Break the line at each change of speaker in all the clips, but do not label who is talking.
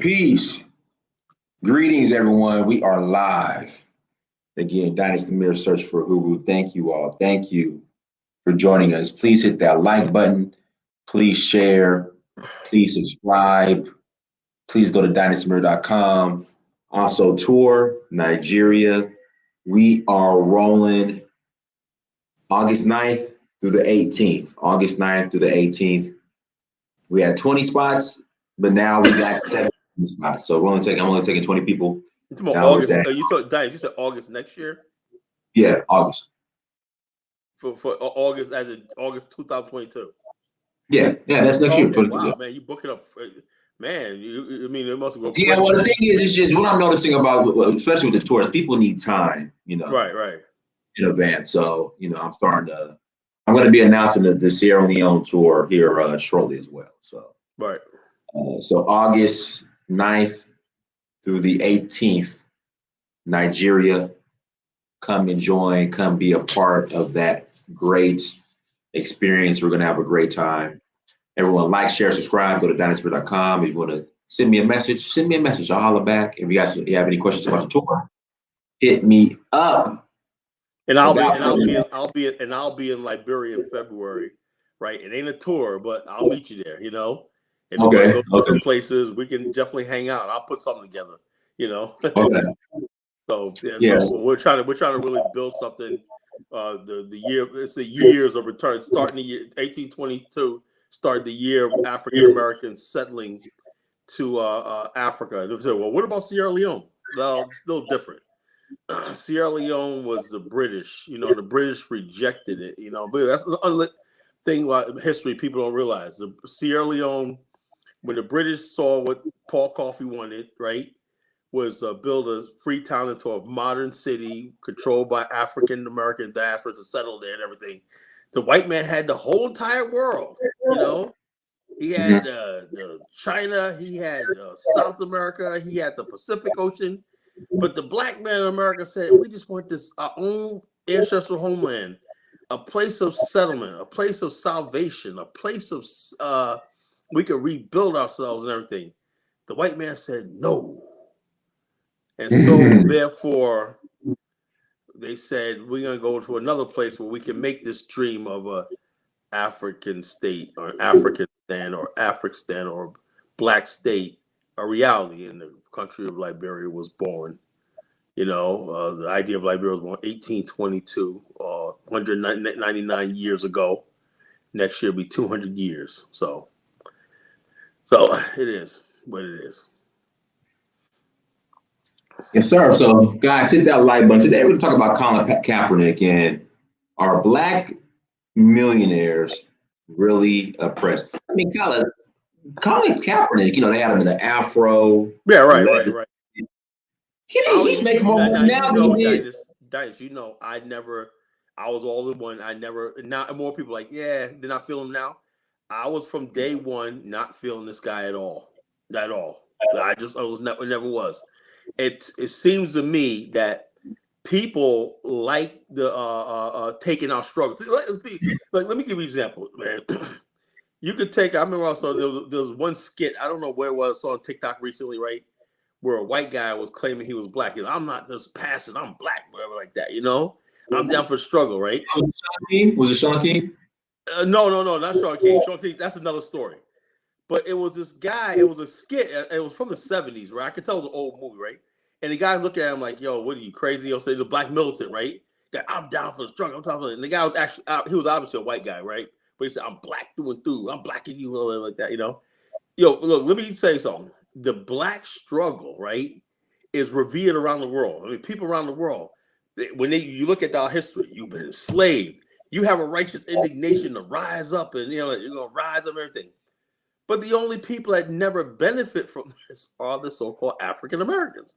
Peace. Greetings, everyone. We are live. Again, Dynasty Mirror Search for Hulu. Thank you all. Thank you for joining us. Please hit that like button. Please share. Please subscribe. Please go to dynastymirror.com. Also, tour Nigeria. We are rolling August 9th through the 18th. August 9th through the 18th. We had 20 spots, but now we got 7 spots. So I'm only taking 20 people.
August. You said August next year?
Yeah, August.
For August, as in August 2022.
Yeah, that's next year. 22.
Wow, man, you book it up, man. It must go.
Yeah, well, the thing is, it's just what I'm noticing about, especially with the tours, people need time,
right,
in advance. So, I'm going to be announcing the Sierra Leone tour here shortly as well. So,
right.
So August 9th through the 18th, Nigeria. Come and join, come be a part of that great experience. We're going to have a great time. Everyone like, share, subscribe, go to dynastymirror.com. If you want to send me a message, I'll holler back. If you guys have any questions about the tour, hit me up.
And I'll be in Liberia in February, right? It ain't a tour, but I'll meet you there, And
Okay.
Go different places. We can definitely hang out. I'll put something together,
Okay.
So
Yes.
So we're trying to really build something. The year, it's the years of return, starting the year 1822, started the year of African Americans settling to Africa. And they said, well, what about Sierra Leone? Well, it's still different. Sierra Leone was the British, the British rejected it, but that's another thing about history people don't realize. The Sierra Leone, when the British saw what Paul Coffey wanted, right, was build a free town into a modern city controlled by African American diaspora to settle there and everything. The white man had the whole entire world, He had China, he had South America, he had the Pacific Ocean. But the black man in America said, we just want this, our own ancestral homeland, a place of settlement, a place of salvation, a place of, we could rebuild ourselves and everything. The white man said, no. And so, therefore, they said, we're going to go to another place where we can make this dream of a African state or Africanistan or Africistan or black state a reality. And the country of Liberia was born. The idea of Liberia was born 1822, 199 years ago. Next year will be 200 years. So it is what it is.
Yes, sir. So, guys, hit that like button. Today, we're going to talk about Colin Kaepernick and are black millionaires really oppressed? I mean, Colin Kaepernick, they had him in the afro.
Yeah, right.
He's making more money now than he did.
Dice, I was all the one. Now more people like, yeah, they're not feeling him now. I was from day one not feeling this guy at all. I never was. It seems to me that people like the taking our struggles. Let me give you an example, man. You could take. I remember also there was one skit. I don't know where it was. I saw on TikTok recently, right, where a white guy was claiming he was black. I'm not just passing. I'm black, whatever, like that. I'm down for struggle, right?
Was it Sean King?
No, not Sean King. Sean King, that's another story. But it was this guy. It was a skit. It was from the 70s, right? I could tell it was an old movie, right? And the guy looked at him like, "Yo, what are you crazy?" He'll say he's a black militant, right? I'm down for the struggle. I'm talking about it. And the guy was actually he was obviously a white guy, right? But he said, "I'm black through and through. I'm black in you," like that, Yo, look, let me say something. The black struggle, right, is revered around the world. I mean, people around the world, when you look at our history, you've been enslaved. You have a righteous indignation to rise up, and you're gonna rise up and everything. But the only people that never benefit from this are the so-called African Americans.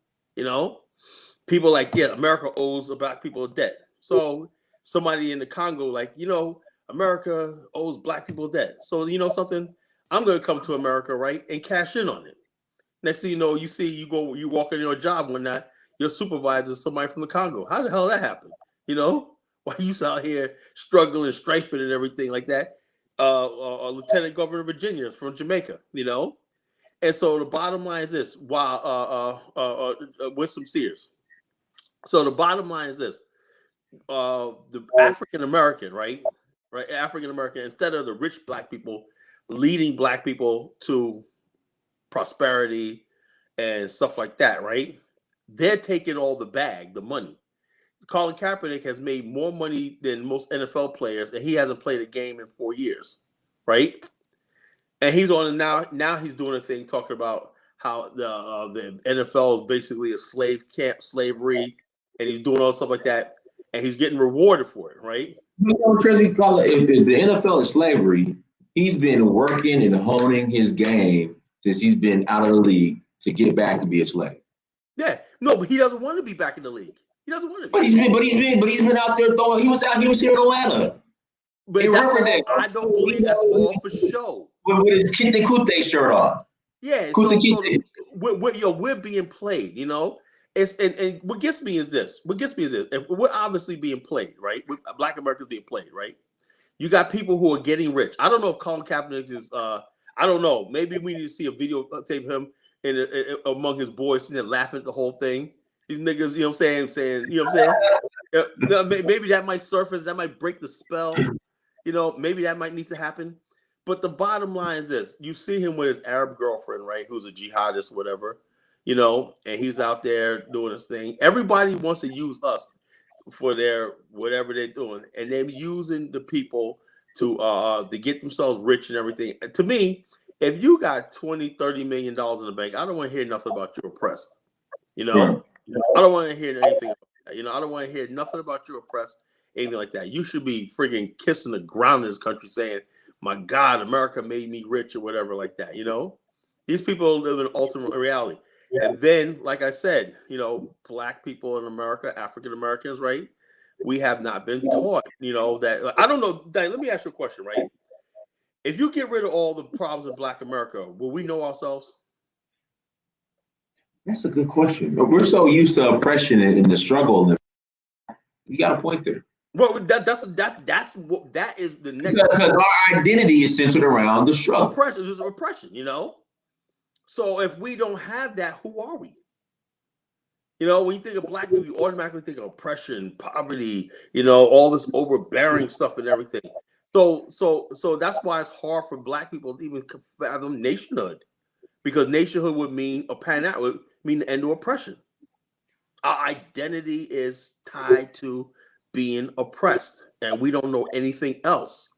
People like, yeah, America owes black people a debt. So somebody in the Congo, like, America owes black people a debt. So something, I'm going to come to America, right, and cash in on it. Next thing you know, you walk in your job one night, your supervisor is somebody from the Congo. How the hell that happened? Why you out here struggling, striping and everything like that? Lieutenant Governor of Virginia from Jamaica, And so the bottom line is this: with some Sears. So the bottom line is this: the African American, right, African American, instead of the rich black people leading black people to prosperity and stuff like that, right? They're taking all the bag, the money. Colin Kaepernick has made more money than most NFL players, and he hasn't played a game in 4 years, right? And he's on now. Now he's doing a thing talking about how the NFL is basically a slave camp, slavery, and he's doing all stuff like that, and he's getting rewarded for it, right?
You know, Tracy, if the NFL is slavery, he's been working and honing his game since he's been out of the league to get back and be a slave.
Yeah, no, but he doesn't want to be back in the league. He doesn't want to be.
But he's been out there throwing. He was here in Atlanta.
But that's all, I don't believe that's all for show.
With his Kite Kute shirt on.
Yeah, we're being played, you know. And what gets me is this. We're obviously being played, right? Black Americans being played, right? You got people who are getting rich. I don't know if Colin Kaepernick is. I don't know. Maybe we need to see a video tape of him among his boys sitting there laughing at the whole thing. These niggas, you know what I'm saying, you know what I'm saying? Maybe that might surface. That might break the spell. You know, maybe that might need to happen. But the bottom line is this: you see him with his Arab girlfriend, right? Who's a jihadist, whatever. You know, and he's out there doing his thing. Everybody wants to use us for their whatever they're doing, and they're using the people to get themselves rich and everything. To me, if you got $20-30 million in the bank, I don't want to hear nothing about you oppressed. You know, I don't want to hear anything. You know, I don't want to hear nothing about you oppressed, anything like that. You should be freaking kissing the ground in this country, saying, "My God, America made me rich," or whatever like that. You know, these people live in ultimate reality. And then, like I said, you know, black people in America, African Americans, right? We have not been taught, you know, that. I don't know. Dan, let me ask you a question, right? If you get rid of all the problems in Black America, will we know ourselves?
That's a good question. But we're so used to oppression and the struggle. You got a point there.
Well, that's what that is the next.
Because our identity is centered around the struggle.
Oppression is oppression, you know. So if we don't have that, who are we? You know, when you think of black people, you automatically think of oppression, poverty, you know, all this overbearing stuff and everything. So that's why it's hard for black people to even fathom nationhood, because nationhood would mean would mean the end of oppression. Our identity is tied to being oppressed, and we don't know anything else.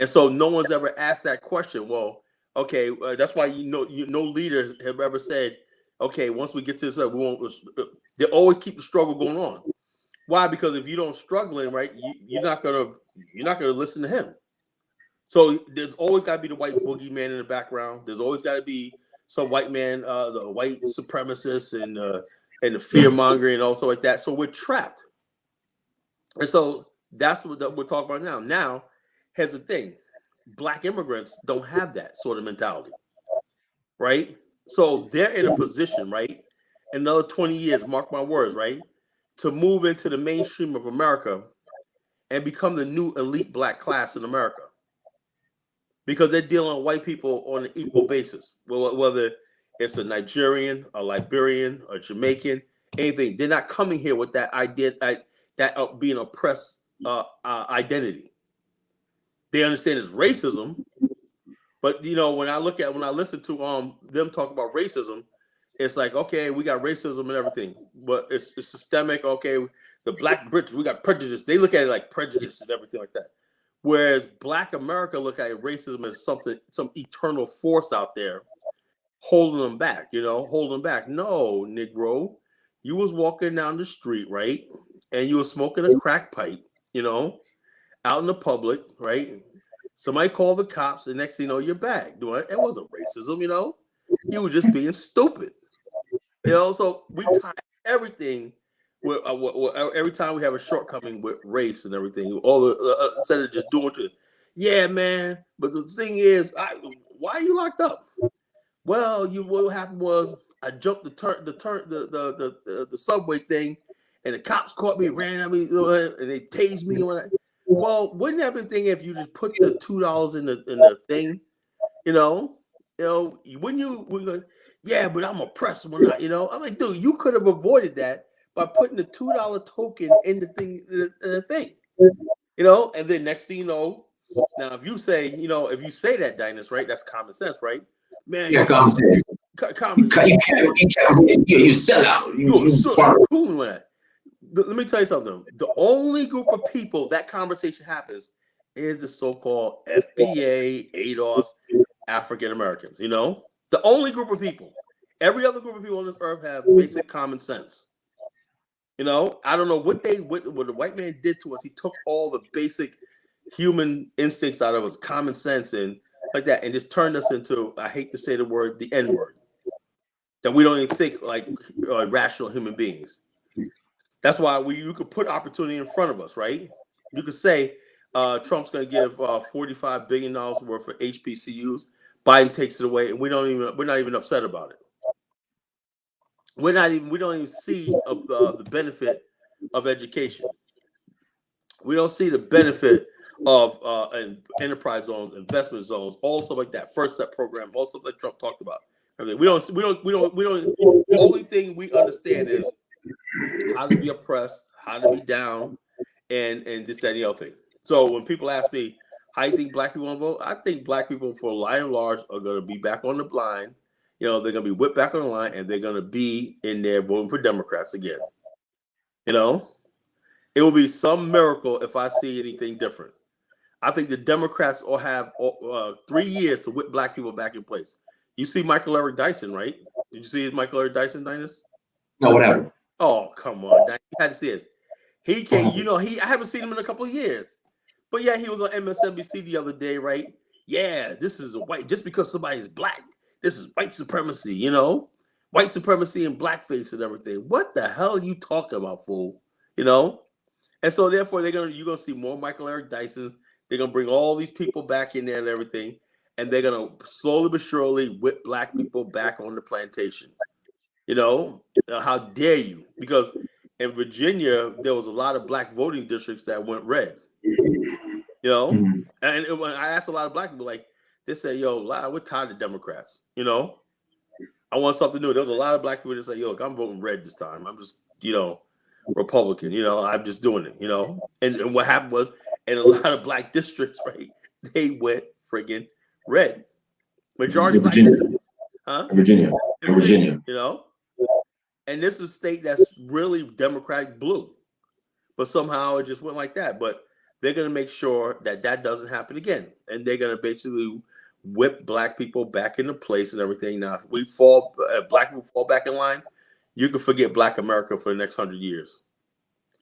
And so no one's ever asked that question. Well, okay, that's why no leaders have ever said, okay, once we get to this, we won't. They always keep the struggle going on. Why? Because if you don't struggling, right, you're not gonna listen to him. So there's always got to be the white boogeyman in the background. There's always got to be some white man, the white supremacists and the fear mongering and also like that. So we're trapped. And so that's what we're talking about now. Now, here's the thing. Black immigrants don't have that sort of mentality, right? So they're in a position, right? Another 20 years, mark my words, right? To move into the mainstream of America and become the new elite black class in America. Because they're dealing with white people on an equal basis. Whether it's a Nigerian, a Liberian, a Jamaican, anything. They're not coming here with that idea, that being oppressed identity. They understand it's racism, but you know, when I listen to them talk about racism, it's like, okay, we got racism and everything, but it's systemic. Okay, the black Brits, we got prejudice. They look at it like prejudice and everything like that. Whereas Black America look at racism as some eternal force out there holding them back, holding them back. No, Negro, you was walking down the street, right? And you were smoking a crack pipe, out in the public, right? Somebody called the cops, and next thing you know, you're back. It wasn't racism, You were just being stupid. So we tie everything with every time we have a shortcoming with race and everything. All the instead of just doing it, yeah, man. But the thing is, why are you locked up? Well, what happened was I jumped the subway thing, and the cops caught me, ran at me, and they tased me. Well, wouldn't that be the thing if you just put the $2 in the thing, You know, when go, yeah, but I'm oppressed when I, you know, I'm like, dude, you could have avoided that by putting the $2 token in the thing, you know, and then next thing you know, now if you say, you know, if you say that, Dynas, right, that's common sense, right? Man,
Yeah, common sense.
Common sense.
You sell out.
You cool man. Let me tell you something. The only group of people that conversation happens is the so-called FBA, ADOS, African Americans. You know, the only group of people. Every other group of people on this earth have basic common sense. You know, I don't know what the white man did to us. He took all the basic human instincts out of us, common sense and like that, and just turned us into, I hate to say the word, the N-word. That we don't even think like rational human beings. That's why you could put opportunity in front of us, right? You could say Trump's going to give $45 billion worth for HBCUs. Biden takes it away, and we're not even upset about it. We don't even see the benefit of education. We don't see the benefit of enterprise zones, investment zones, all stuff like that. First step program, all stuff like Trump talked about. Everything. We don't. Only thing we understand is how to be oppressed, how to be down, and this, that, and the other thing. So when people ask me, how do you think black people want to vote? I think black people, for line and large, are going to be back on the line. You know, they're going to be whipped back on the line, and they're going to be in there voting for Democrats again. You know, it will be some miracle if I see anything different. I think the Democrats will have 3 years to whip black people back in place. You see Michael Eric Dyson, right? Did you see his Michael Eric Dyson, Dynas?
No, what happened?
Oh, come on. You had to see this. He can't, you know, I haven't seen him in a couple of years. But yeah, he was on MSNBC the other day, right? Yeah, this is a white, just because somebody's black, this is white supremacy, you know? White supremacy and blackface and everything. What the hell are you talking about, fool? You know? And so therefore you're gonna see more Michael Eric Dysons. They're gonna bring all these people back in there and everything, and they're gonna slowly but surely whip black people back on the plantation. You know, how dare you? Because in Virginia, there was a lot of black voting districts that went red. You know, and when I asked a lot of black people, like, they said, "Yo, we're tired of Democrats." You know, I want something new. There was a lot of black people that say, "Yo, I'm voting red this time. I'm just, you know, Republican. You know, I'm just doing it." You know, and what happened was, in a lot of black districts, right, they went friggin' red. Majority black districts, huh? In Virginia, you know. And this is a state that's really Democratic blue, but somehow it just went like that. But they're going to make sure that doesn't happen again, and they're going to basically whip black people back into place and everything. Now, if black people fall back in line, you can forget Black America for the next 100 years,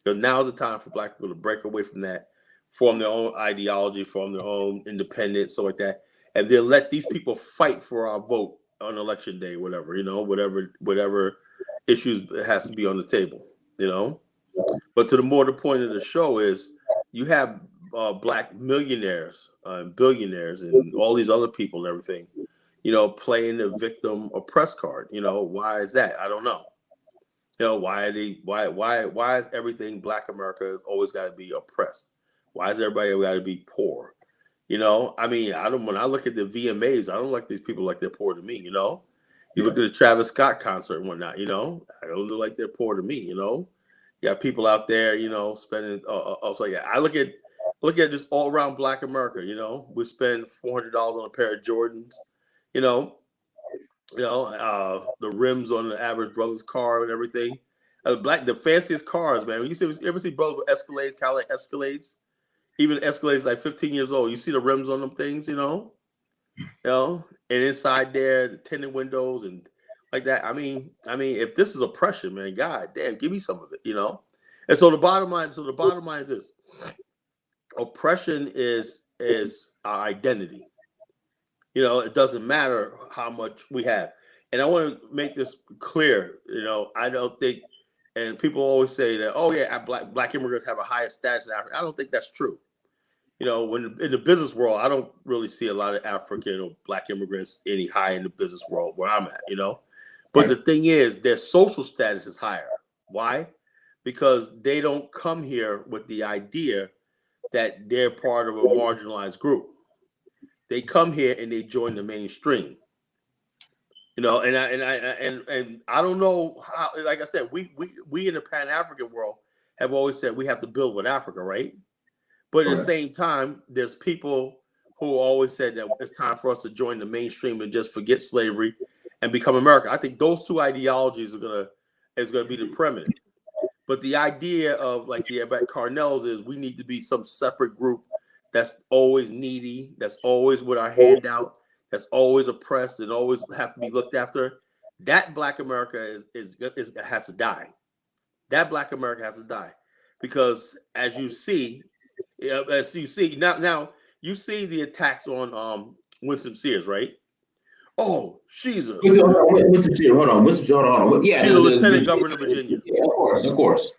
because now is the time for black people to break away from that, form their own ideology, form their own independence, so like that, and then let these people fight for our vote on election day, whatever, you know, whatever issues has to be on the table, you know. But to the point of the show is, you have black millionaires and billionaires and all these other people and everything, you know, playing the victim oppressed card. You know, why is that? I don't know. You know, why is everything Black America always got to be oppressed? Why is everybody got to be poor? You know, I mean, when I look at the VMAs, I don't like these people like they're poor to me, you know. You look at the Travis Scott concert and whatnot, you know, I don't look like they're poor to me, you know. You got people out there, you know, spending. I look at just all around Black America, you know. We spend $400 on a pair of Jordans, you know. The rims on the average brother's car and everything. The fanciest cars, man. When you ever see brothers with Escalades, Cadillac Escalades, even Escalades like 15 years old. You see the rims on them things, you know. And inside there, the tinted windows and like that. I mean, if this is oppression, man, God damn, give me some of it, you know. And so the bottom line is this: oppression is our identity. You know, it doesn't matter how much we have. And I want to make this clear. You know, I don't think, and people always say that, oh yeah, black immigrants have a higher status in Africa. I don't think that's true. You know, when in the business world, I don't really see a lot of African or Black immigrants any higher in the business world where I'm at, you know. But the thing is, their social status is higher. Why? Because they don't come here with the idea that they're part of a marginalized group. They come here and they join the mainstream. You know, and I don't know how. Like I said, we in the Pan African world have always said we have to build with Africa, right? But at the same time, there's people who always said that it's time for us to join the mainstream and just forget slavery and become American. I think those two ideologies is gonna be the preeminent. But the idea of like the Carnell's is we need to be some separate group that's always needy, that's always with our hand out, that's always oppressed and always have to be looked after. That Black America is has to die. That Black America has to die because as you see now you see the attacks on Winston Sears, right? Oh, she's a
Winston Sears. Hold on. Winston, hold on. Yeah,
she's a lieutenant governor of Virginia.
Yeah, of course.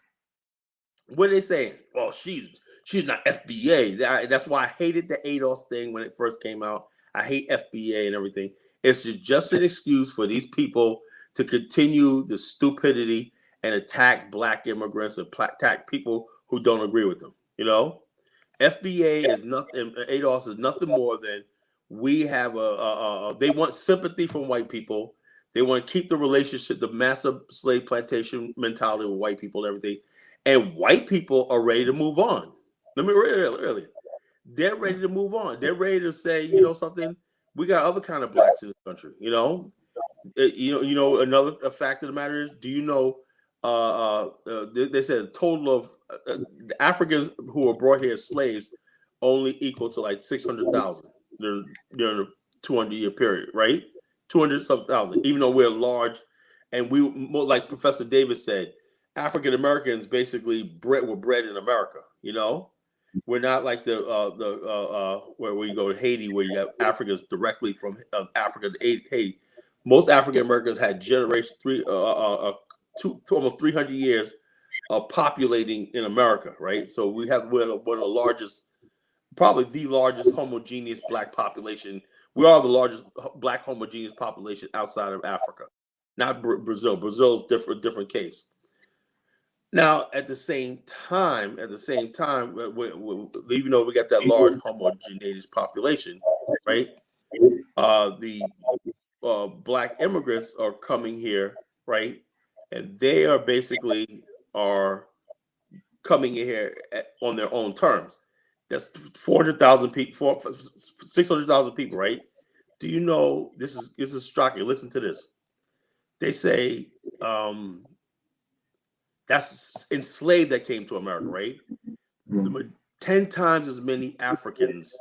What are they saying? Well, she's not FBA. That's why I hated the ADOS thing when it first came out. I hate FBA and everything. It's just an excuse for these people to continue the stupidity and attack Black immigrants and attack people who don't agree with them. You know, FBA is nothing. ADOS is nothing more than we have they want sympathy from white people. They want to keep the relationship, the massive slave plantation mentality with white people and everything. And white people are ready to move on. Let me really, they're ready to move on. They're ready to say, you know, something. We got other kind of blacks in this country. You know, another fact of the matter is, do you know? They said a total of the Africans who were brought here as slaves only equal to like 600,000 during a 200-year period, right? 200-something thousand. Even though we're large, and we more like Professor Davis said. African Americans basically were bred in America. You know, we're not like the where you go to Haiti, where you have Africans directly from Africa to Haiti. Most African Americans had generations almost 300 years of populating in America, right? So we're one of the largest, probably the largest homogeneous Black population. We are the largest Black homogeneous population outside of Africa, not Brazil. Brazil's different case. Now, at the same time, even though we got that large homogeneous population, right? The Black immigrants are coming here, right? And they are basically coming in here on their own terms. That's 400,000 people, 600,000 people, right? Do you know, this is shocking. Listen to this. They say, that's enslaved that came to America, right? 10 times as many Africans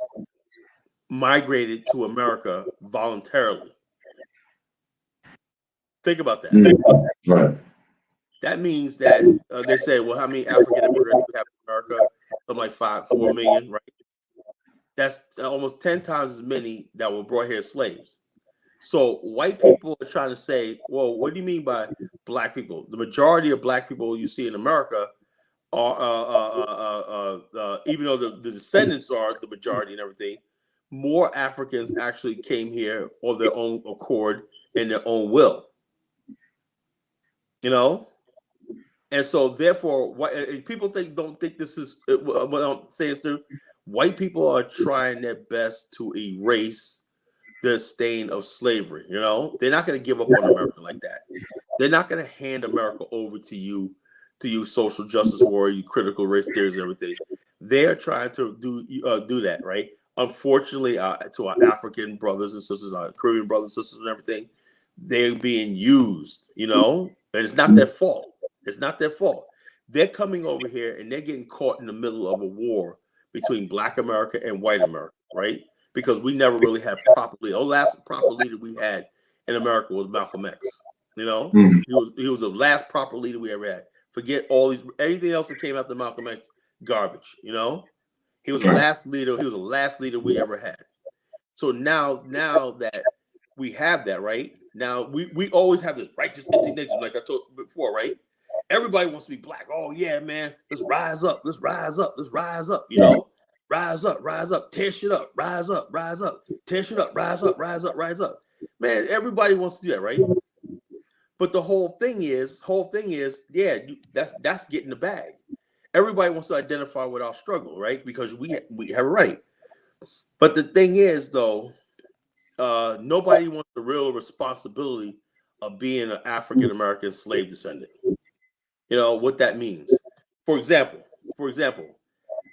migrated to America voluntarily. Think about that.
Right.
That means that they say, well, how many African immigrants do we have in America? Something like 4 million, right? That's almost 10 times as many that were brought here as slaves. So white people are trying to say, well, what do you mean by Black people? The majority of Black people you see in America are, even though the descendants are the majority and everything, more Africans actually came here on their own accord and their own will. You know? And so therefore, people don't think this is what I'm saying, sir. White people are trying their best to erase the stain of slavery. You know, they're not going to give up on America like that. They're not going to hand America over to you social justice warrior, you critical race theories and everything. They're trying to do that, right? Unfortunately, to our African brothers and sisters, our Caribbean brothers and sisters and everything, they're being used, you know, and it's not their fault. It's not their fault. They're coming over here and they're getting caught in the middle of a war between Black America and white America, right? Because we never really had properly. The last proper leader we had in America was Malcolm X. You know, he was the last proper leader we ever had. Forget anything else that came after Malcolm X, garbage. You know, he was the last leader. He was the last leader we ever had. So now that we have that, right? Now we always have this righteous indignation, like I told before, right? Everybody wants to be Black. Oh yeah, man, let's rise up. Let's rise up. Let's rise up. You know. Rise up, tear shit up, rise up, tear shit up, rise up. Man, everybody wants to do that, right? But the whole thing is, yeah, that's getting the bag. Everybody wants to identify with our struggle, right? Because we have a right. But the thing is, though, nobody wants the real responsibility of being an African American slave descendant. You know what that means. For example,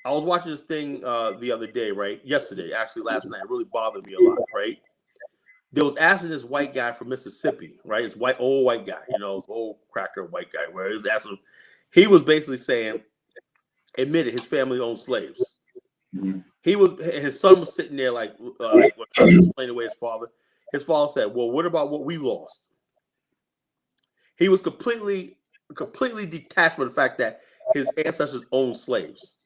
I was watching this thing the other day, right? Yesterday, actually, last night. It really bothered me a lot, right? There was asking this white guy from Mississippi, right? This old white guy, you know, old cracker white guy, where he was asking him, he was basically saying, admitted his family owned slaves. His son was sitting there like trying to explain away his father. His father said, well, what about what we lost? He was completely detached from the fact that his ancestors owned slaves.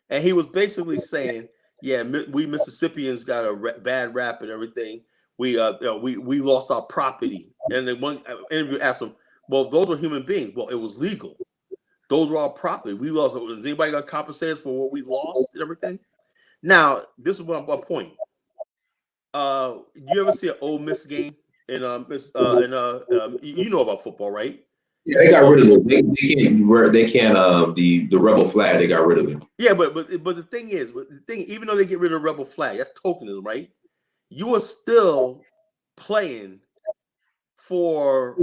And he was basically saying, yeah, we Mississippians got a bad rap and everything. We lost our property. And then one interview asked him, well, those were human beings. Well, it was legal. Those were our property. We lost. Is anybody going to compensate us for what we lost and everything? Now, this is my point. You ever see an Ole Miss game? You know about football, right?
Yeah, they got rid of it. They can't the rebel flag. They got rid of it.
Yeah, but the thing is, even though they get rid of the rebel flag, that's tokenism, right? You are still playing for.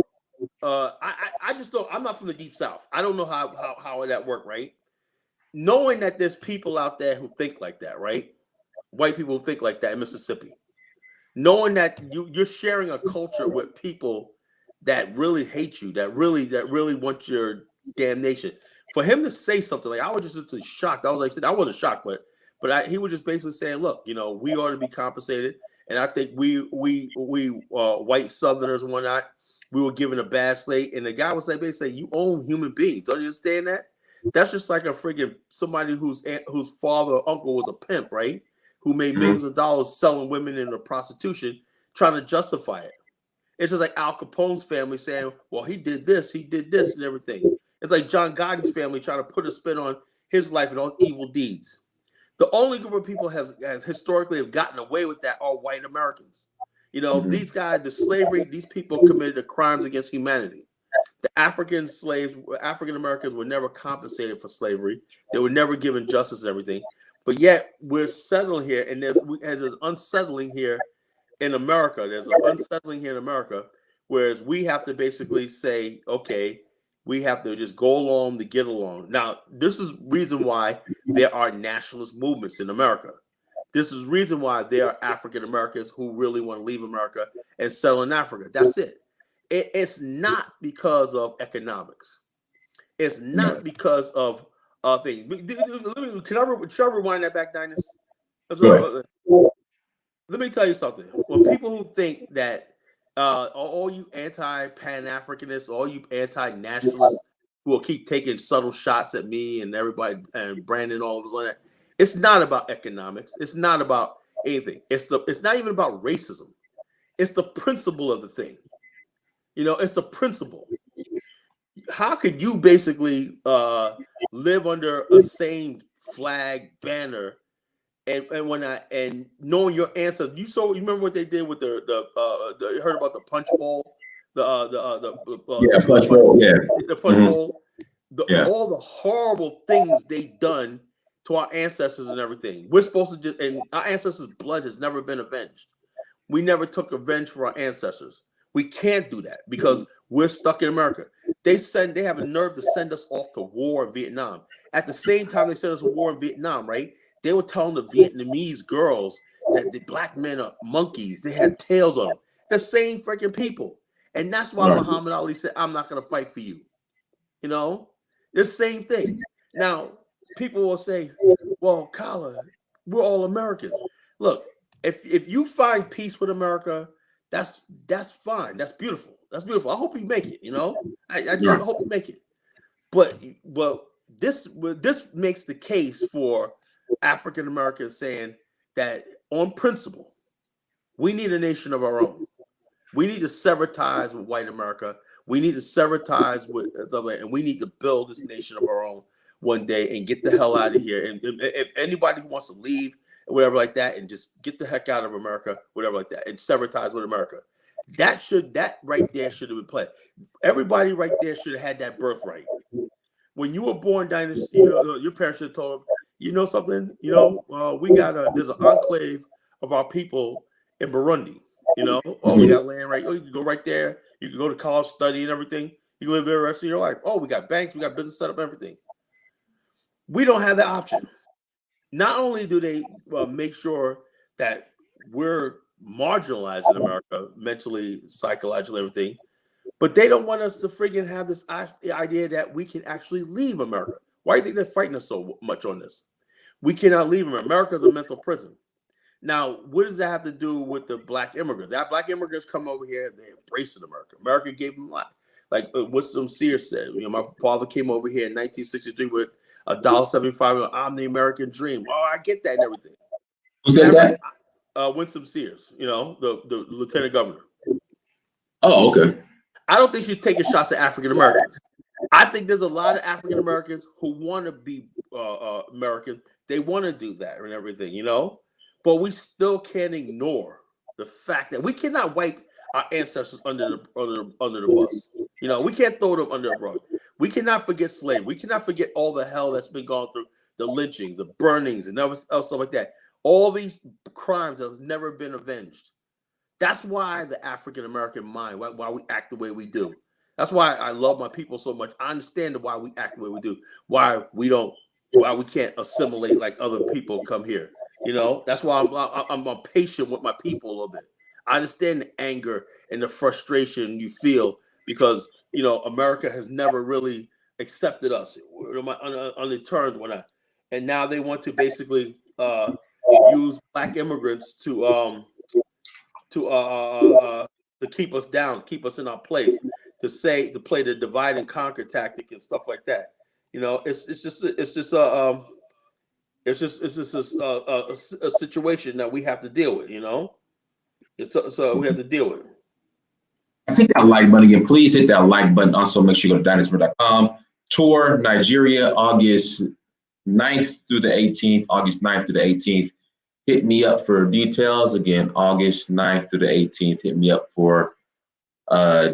I just don't. I'm not from the deep south. I don't know how that worked, right? Knowing that there's people out there who think like that, right? White people who think like that in Mississippi. Knowing that you're sharing a culture with people that really hate you, that really want your damnation. For him to say something like, I was just shocked. I was like, I wasn't shocked, but he was just basically saying, look, you know, we ought to be compensated, and I think we white Southerners and whatnot, we were given a bad slate, and the guy was like, basically, you own human beings. Don't you understand that? That's just like a friggin' somebody whose father or uncle was a pimp, right? Who made millions of dollars selling women into prostitution, trying to justify it. It's just like Al Capone's family saying, well, he did this, and everything. It's like John Gotti's family trying to put a spin on his life and all his evil deeds. The only group of people has historically have gotten away with that are white Americans. You know, these guys, the slavery, these people committed the crimes against humanity. The African slaves, African Americans were never compensated for slavery. They were never given justice and everything. But yet we're settling here, and there's unsettling here in America. There's an unsettling here in America, whereas we have to basically say, okay, we have to just go along to get along. Now, this is reason why there are nationalist movements in America. This is reason why there are African Americans who really want to leave America and settle in Africa. That's it. It's not because of economics. It's not because of things. Should I rewind that back, Dynast? Let me tell you something. When people who think that all you anti-Pan-Africanists, all you anti-nationalists who will keep taking subtle shots at me and everybody and Brandon, all of that, it's not about economics. It's not about anything. It's not even about racism. It's the principle of the thing. You know, it's the principle. How could you basically live under a same flag banner and knowing your ancestors? You remember what they did with you heard about the punch bowl,
punch bowl,
the punch bowl, all the horrible things they done to our ancestors and everything. We're supposed to and our ancestors' blood has never been avenged. We never took revenge for our ancestors. We can't do that because we're stuck in America. They have a nerve to send us off to war in Vietnam. At the same time they sent us to war in Vietnam, right? They were telling the Vietnamese girls that the black men are monkeys. They had tails on them. The same freaking people. And that's why Muhammad Ali said, I'm not going to fight for you. You know? The same thing. Now, people will say, well, Kala, we're all Americans. Look, if you find peace with America, that's fine. That's beautiful. That's beautiful. I hope you make it. You know, I hope you make it. But this makes the case for African Americans saying that on principle, we need a nation of our own. We need to sever ties with white America. We need to sever ties with and we need to build this nation of our own one day and get the hell out of here. And if anybody who wants to leave, whatever like that, and just get the heck out of America, whatever like that, and sever ties with America. That right there should have been played. Everybody right there should have had that birthright. When you were born, Dynasty, your parents should have told them, you know something, there's an enclave of our people in Burundi. You know, oh, we got land right. Oh, you can go right there. You can go to college, study, and everything. You can live there the rest of your life. Oh, we got banks, we got business set up, everything. We don't have that option. Not only do they make sure that we're marginalized in America mentally, psychologically, everything, but they don't want us to friggin' have this idea that we can actually leave America. Why do you think they're fighting us so much on this? We cannot leave America. America is a mental prison. Now, what does that have to do with the black immigrants? That black immigrants come over here, they embraced America. America gave them life. Like what some Sears said. You know, my father came over here in 1963 with $1.75. I'm the American dream. Oh, I get that and everything.
Who said that?
Winston Sears, you know, the lieutenant governor.
Oh, okay.
I don't think she's taking shots at African Americans. I think there's a lot of African Americans who want to be American. They want to do that and everything, you know. But we still can't ignore the fact that we cannot wipe our ancestors under the bus. You know, we can't throw them under the rug. We cannot forget slavery. We cannot forget all the hell that's been gone through, the lynchings, the burnings, and other stuff like that. All these crimes that have never been avenged. That's why the African American mind, why we act the way we do. That's why I love my people so much. I understand why we act the way we do. Why we can't assimilate like other people come here. You know, that's why I'm patient with my people a little bit. I understand the anger and the frustration you feel because, you know, America has never really accepted us on the terms and now they want to basically use black immigrants to keep us down, keep us in our place, to play the divide and conquer tactic and stuff like that. You know, it's just a situation that we have to deal with, you know. So we have to deal with it.
Hit that like button again. Please hit that like button. Also, make sure you go to dynasty.com. Tour Nigeria, August 9th through the 18th. August 9th through the 18th. Hit me up for details. Again, August 9th through the 18th. Hit me up for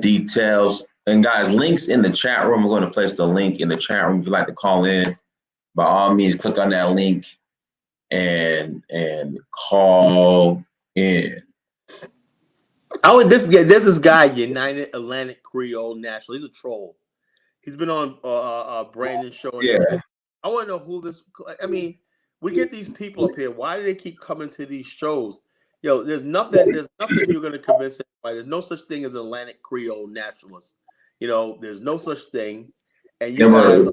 details. And guys, links in the chat room. We're going to place the link in the chat room. If you'd like to call in, by all means, click on that link and call in.
There's this guy, United Atlantic Creole National. He's a troll. He's been on Brandon's show.
Yeah.
I want to know who this. I mean, we get these people up here. Why do they keep coming to these shows? Yo, there's nothing you're going to convince anybody. There's no such thing as Atlantic Creole nationalists. You know, there's no such thing. And you guys,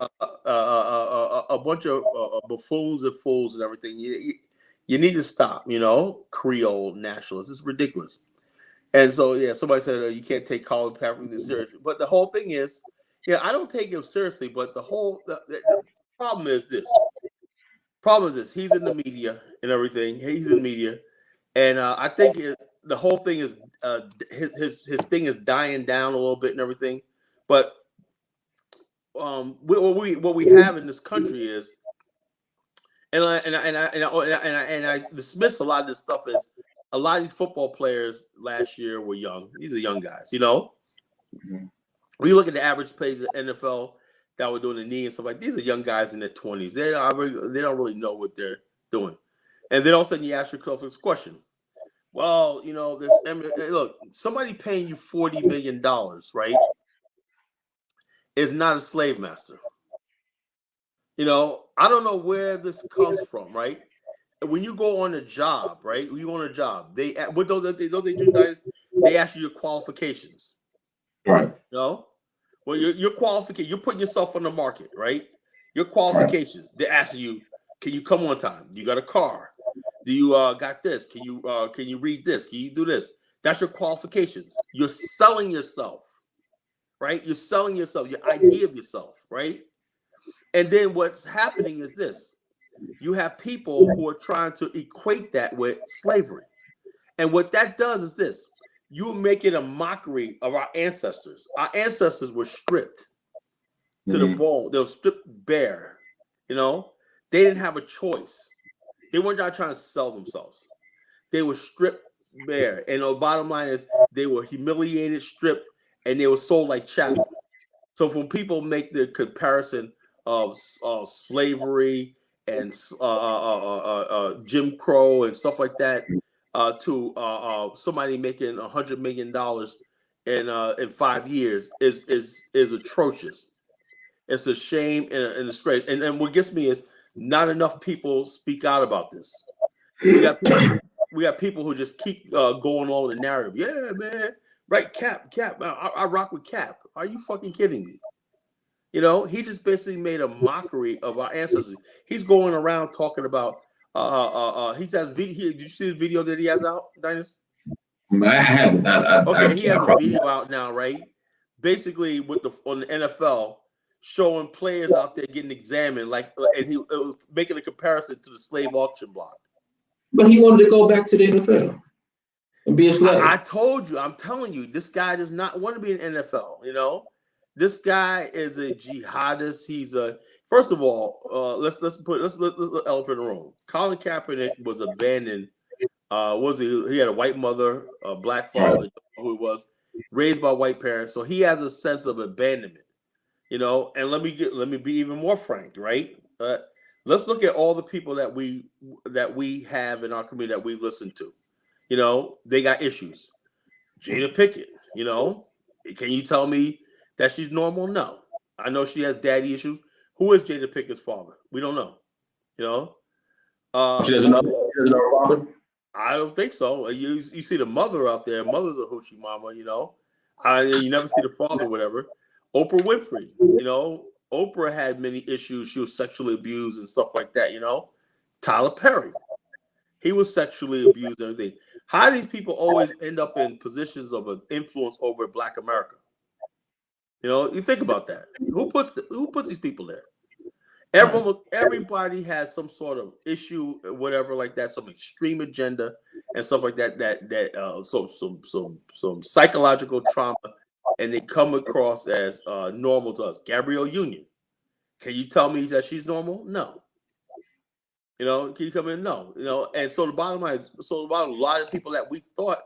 a bunch of buffoons and fools and everything. You need to stop. You know, Creole nationalists. It's ridiculous. And so, yeah, somebody said you can't take Colin Kaepernick seriously. But the whole thing is, yeah, I don't take him seriously. But the problem is this. He's in the media and everything. He's in the media, and I think the whole thing is his thing is dying down a little bit and everything. But what we have in this country is, and I dismiss a lot of this stuff as a lot of these football players last year were young. These are young guys, you know. Mm-hmm. When you look at the average plays of the NFL that were doing the knee and stuff like, these are young guys in their 20s. They don't really know what they're doing. And then all of a sudden you ask yourself this question. Well, you know, look, somebody paying you $40 million, right, is not a slave master. You know, I don't know where this comes from, right? When you go on a job, right? When you go on a job, they ask you your qualifications.
Right.
You know? Well, your qualification, you're putting yourself on the market, right? Your qualifications. Right. They're asking you, can you come on time? You got a car? Do you got this? Can you read this? Can you do this? That's your qualifications. You're selling yourself, right? You're selling yourself, your idea of yourself, right? And then what's happening is this. You have people who are trying to equate that with slavery. And what that does is this. You make it a mockery of our ancestors. Our ancestors were stripped to the bone. They were stripped bare. You know, they didn't have a choice. They weren't not trying to sell themselves. They were stripped bare. And the bottom line is they were humiliated, stripped, and they were sold like chattel. So when people make the comparison of slavery and Jim Crow and stuff like that, to somebody making $100 million in 5 years is atrocious. It's a shame and a disgrace. And what gets me is not enough people speak out about this. We got people who just keep going on the narrative. Yeah, man, right? Cap. I rock with Cap. Are you fucking kidding me? You know, he just basically made a mockery of our ancestors. He's going around talking about. He has video. Did you see the video that he has out, Dynas?
I haven't.
Okay, he has a video out now, right? Basically, on the NFL, showing players out there getting examined, and he was making a comparison to the slave auction block.
But he wanted to go back to the NFL and be a slave.
I told you, I'm telling you, this guy does not want to be in NFL. You know, this guy is a jihadist. He's a first of all, let's put elephant in the room. Colin Kaepernick was abandoned. He had a white mother, a black father, who was raised by white parents, so he has a sense of abandonment. You know, and let me be even more frank, right? Let's look at all the people that we have in our community that we listen to. You know, they got issues. Jada Pinkett, you know, can you tell me that she's normal? No. I know she has daddy issues. Who is Jada Pinkett's father? We don't know. You know?
She doesn't know her father?
I don't think so. You see the mother out there. Mother's a hoochie mama, you know. You never see the father, whatever. Oprah Winfrey, you know. Oprah had many issues. She was sexually abused and stuff like that, you know. Tyler Perry, he was sexually abused and everything. How do these people always end up in positions of influence over Black America? You know, you think about that. Who puts these people there? Everybody has some sort of issue, whatever, like that, some extreme agenda and stuff like that. Some psychological trauma, and they come across as normal to us. Gabrielle Union, can you tell me that she's normal? No. You know, can you come in? No. You know, and so the bottom line is, a lot of people that we thought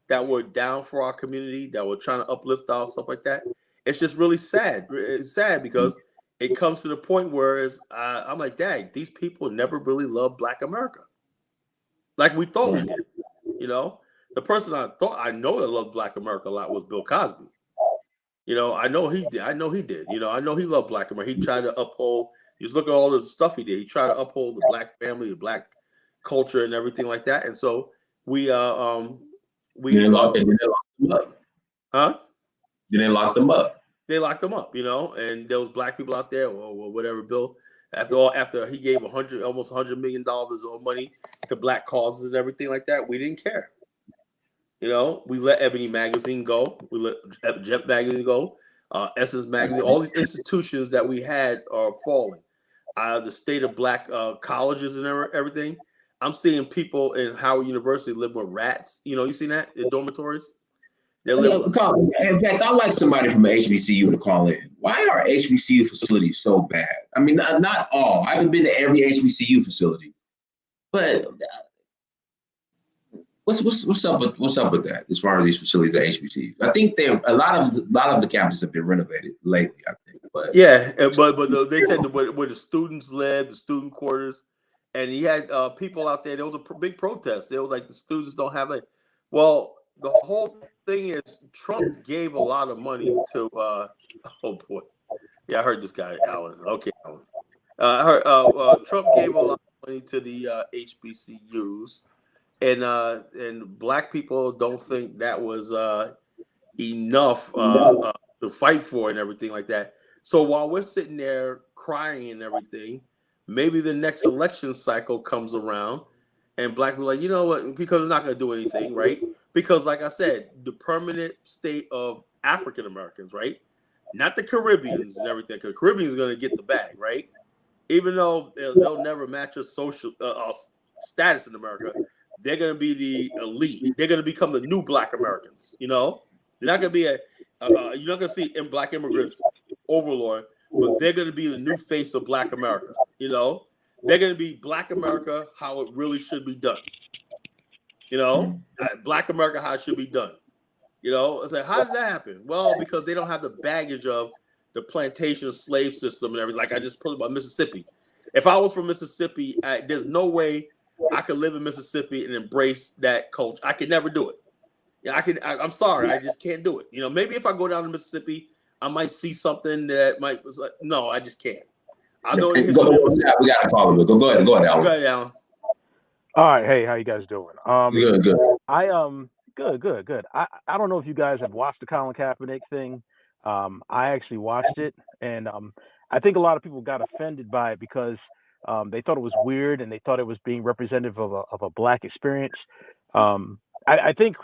that were down for our community, that were trying to uplift our stuff like that, it's just really sad. It's sad because it comes to the point where I'm like, dang, these people never really loved Black America like we thought we did. You know, the person I know that loved Black America a lot was Bill Cosby. You know, I know he did. You know, I know he loved Black America. He tried to uphold. Just look at all the stuff he did. He tried to uphold the Black family, the Black culture, and everything like that. And so we
locked them up.
Huh?
Then they locked them up.
They locked him up, you know, and there was Black people out there or whatever. Bill, after he gave almost $100 million of money to Black causes and everything like that, we didn't care. You know, we let Ebony Magazine go. We let Jet Magazine go. Essence Magazine. All these institutions that we had are falling. The state of Black colleges and everything. I'm seeing people in Howard University living with rats. You know, you seen that in dormitories?
In fact, I'd like somebody from HBCU to call in. Why are HBCU facilities so bad? I mean, not all. I haven't been to every HBCU facility, but what's up with that as far as these facilities at HBCU? I think a lot of the campuses have been renovated lately. I think, but
yeah, but they said where the students live, the student quarters, and he had people out there. There was a big protest. They were like, the students don't have it. Well, the whole thing is Trump gave a lot of money to oh boy, yeah, I heard this guy Alan. Okay, Alan. I heard Trump gave a lot of money to the HBCUs, and Black people don't think that was enough to fight for and everything like that. So while we're sitting there crying and everything, maybe the next election cycle comes around and Black people are like, you know what, because it's not going to do anything, right? Because like I said, the permanent state of African Americans, right? Not the Caribbeans and everything, because Caribbeans are going to get the bag, right? Even though they'll never match a social status in America, they're going to be the elite. They're going to become the new Black Americans, you know? They're not going to be you're not going to see Black immigrants overlord, but they're going to be the new face of Black America, you know? They're going to be Black America how it really should be done. You know, Black America, how it should be done. You know, it's like, how does that happen? Well, because they don't have the baggage of the plantation slave system and everything. Like I just put about Mississippi. If I was from Mississippi, there's no way I could live in Mississippi and embrace that culture. I could never do it. Yeah, I'm sorry, I just can't do it. You know, maybe if I go down to Mississippi, I might see something that might. No, I just can't. I know the history.
We got to call it. Go ahead, Alan.
Go ahead, Alan.
All right, hey, how you guys doing?
Good.
Good. I don't know if you guys have watched the Colin Kaepernick thing. I actually watched it, and I think a lot of people got offended by it because they thought it was weird and they thought it was being representative of a black experience. I think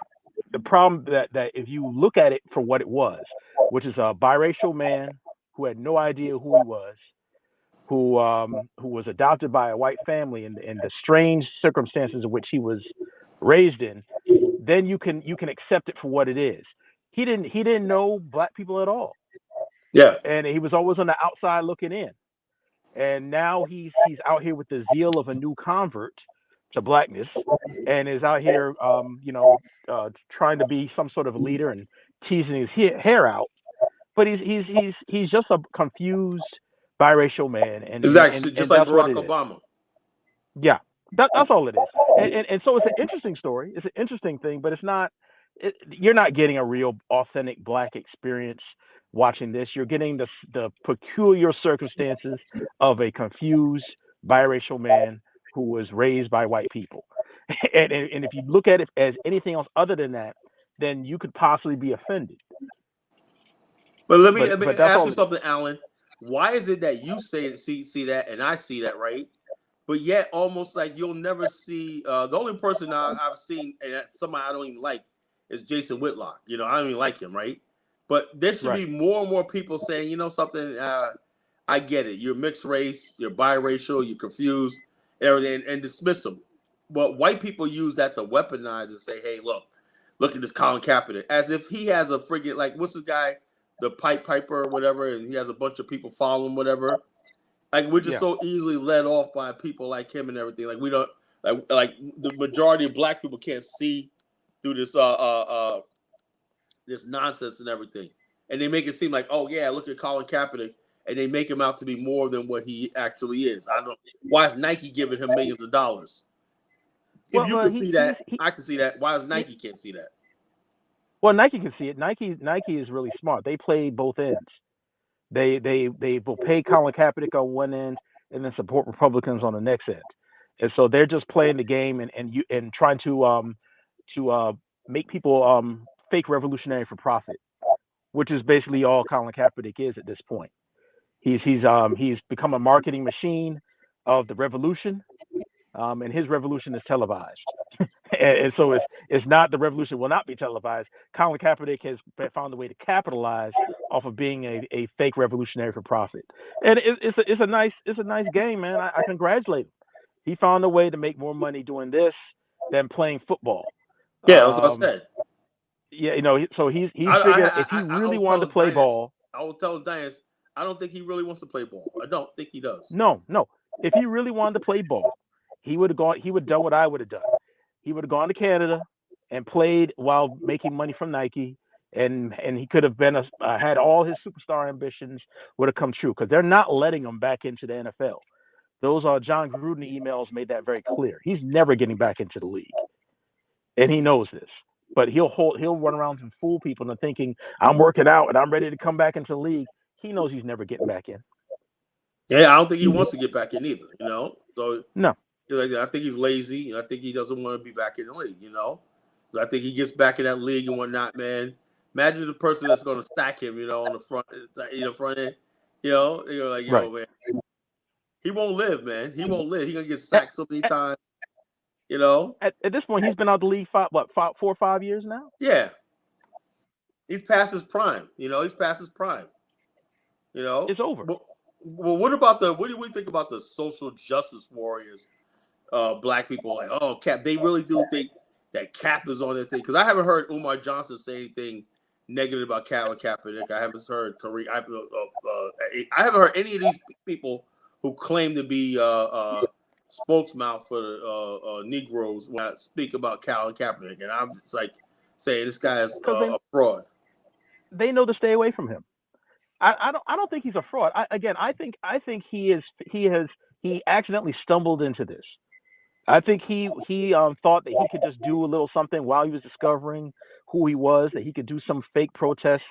the problem that if you look at it for what it was, which is a biracial man who had no idea who he was, who was adopted by a white family in the strange circumstances in which he was raised in, then you can accept it for what it is. He didn't know black people at all.
Yeah.
And he was always on the outside looking in. And now he's out here with the zeal of a new convert to blackness, and is out here trying to be some sort of a leader and teasing his hair out. But he's just a confused biracial man, and
exactly
and
just like Barack Obama.
Yeah, that's all it is. And so it's an interesting story. It's an interesting thing, but it's not. You're not getting a real authentic black experience watching this. You're getting the peculiar circumstances of a confused biracial man who was raised by white people. And if you look at it as anything else other than that, then you could possibly be offended.
But let me ask you something, Alan. Why is it that you see that and I see that, right? But yet almost like you'll never see the only person I've seen, and somebody I don't even like, is Jason Whitlock. You know, I don't even like him, right? But there should be more and more people saying, you know something, I get it. You're mixed race, you're biracial, you're confused, everything, and dismiss them. But white people use that to weaponize and say, hey, look at this Colin Kaepernick. As if he has a friggin', like, what's the guy, the Piper or whatever, and he has a bunch of people following whatever. Like, we're just so easily led off by people like him and everything. Like, we don't, like the majority of black people can't see through this this nonsense and everything. And they make it seem like, oh, yeah, look at Colin Kaepernick. And they make him out to be more than what he actually is. I don't know. Why is Nike giving him millions of dollars? If you can see that, I can see that. Why is Nike can't see that?
Well, Nike can see it. Nike is really smart. They play both ends. They will pay Colin Kaepernick on one end and then support Republicans on the next end. And so they're just playing the game and trying to make people fake revolutionary for profit, which is basically all Colin Kaepernick is at this point. He's become a marketing machine of the revolution, and his revolution is televised. and so it's not, the revolution will not be televised. Colin Kaepernick has found a way to capitalize off of being a fake revolutionary for profit, and it's a nice game, man. I congratulate him. He found a way to make more money doing this than playing football.
Yeah, that's what I said.
Yeah, so he's figured if he really wanted to play ball.
I will tell Dias, I don't think he really wants to play ball. I don't think he does.
No. If he really wanted to play ball, he would have gone. He would have done what I would have done. He would have gone to Canada and played while making money from Nike, and he could have been had all his superstar ambitions would have come true, because they're not letting him back into the NFL. Those John Gruden emails made that very clear. He's never getting back into the league, and he knows this. But he'll run around and fool people into thinking I'm working out and I'm ready to come back into the league. He knows he's never getting back in.
Yeah, I don't think he wants to get back in either. So
no.
I think he's lazy, and I think he doesn't want to be back in the league. So I think he gets back in that league and whatnot, man. Imagine the person that's going to stack him, on the front end. Man, he won't live, man. He won't live. He's gonna get sacked so many times.
At this point, he's been out of the league 4 or 5 years now.
Yeah, he's past his prime. He's past his prime.
It's over.
Well, what do we think about the social justice warriors? Black people like, oh, Cap. They really do think that Cap is on their thing, because I haven't heard Umar Johnson say anything negative about Colin Kaepernick. I haven't heard Tariq. I haven't heard any of these people who claim to be spokesmouth for Negroes when I speak about Colin Kaepernick, and I'm just like saying this guy is a fraud.
They know to stay away from him. I don't think he's a fraud. I think he accidentally stumbled into this. I think he thought that he could just do a little something while he was discovering who he was, that he could do some fake protest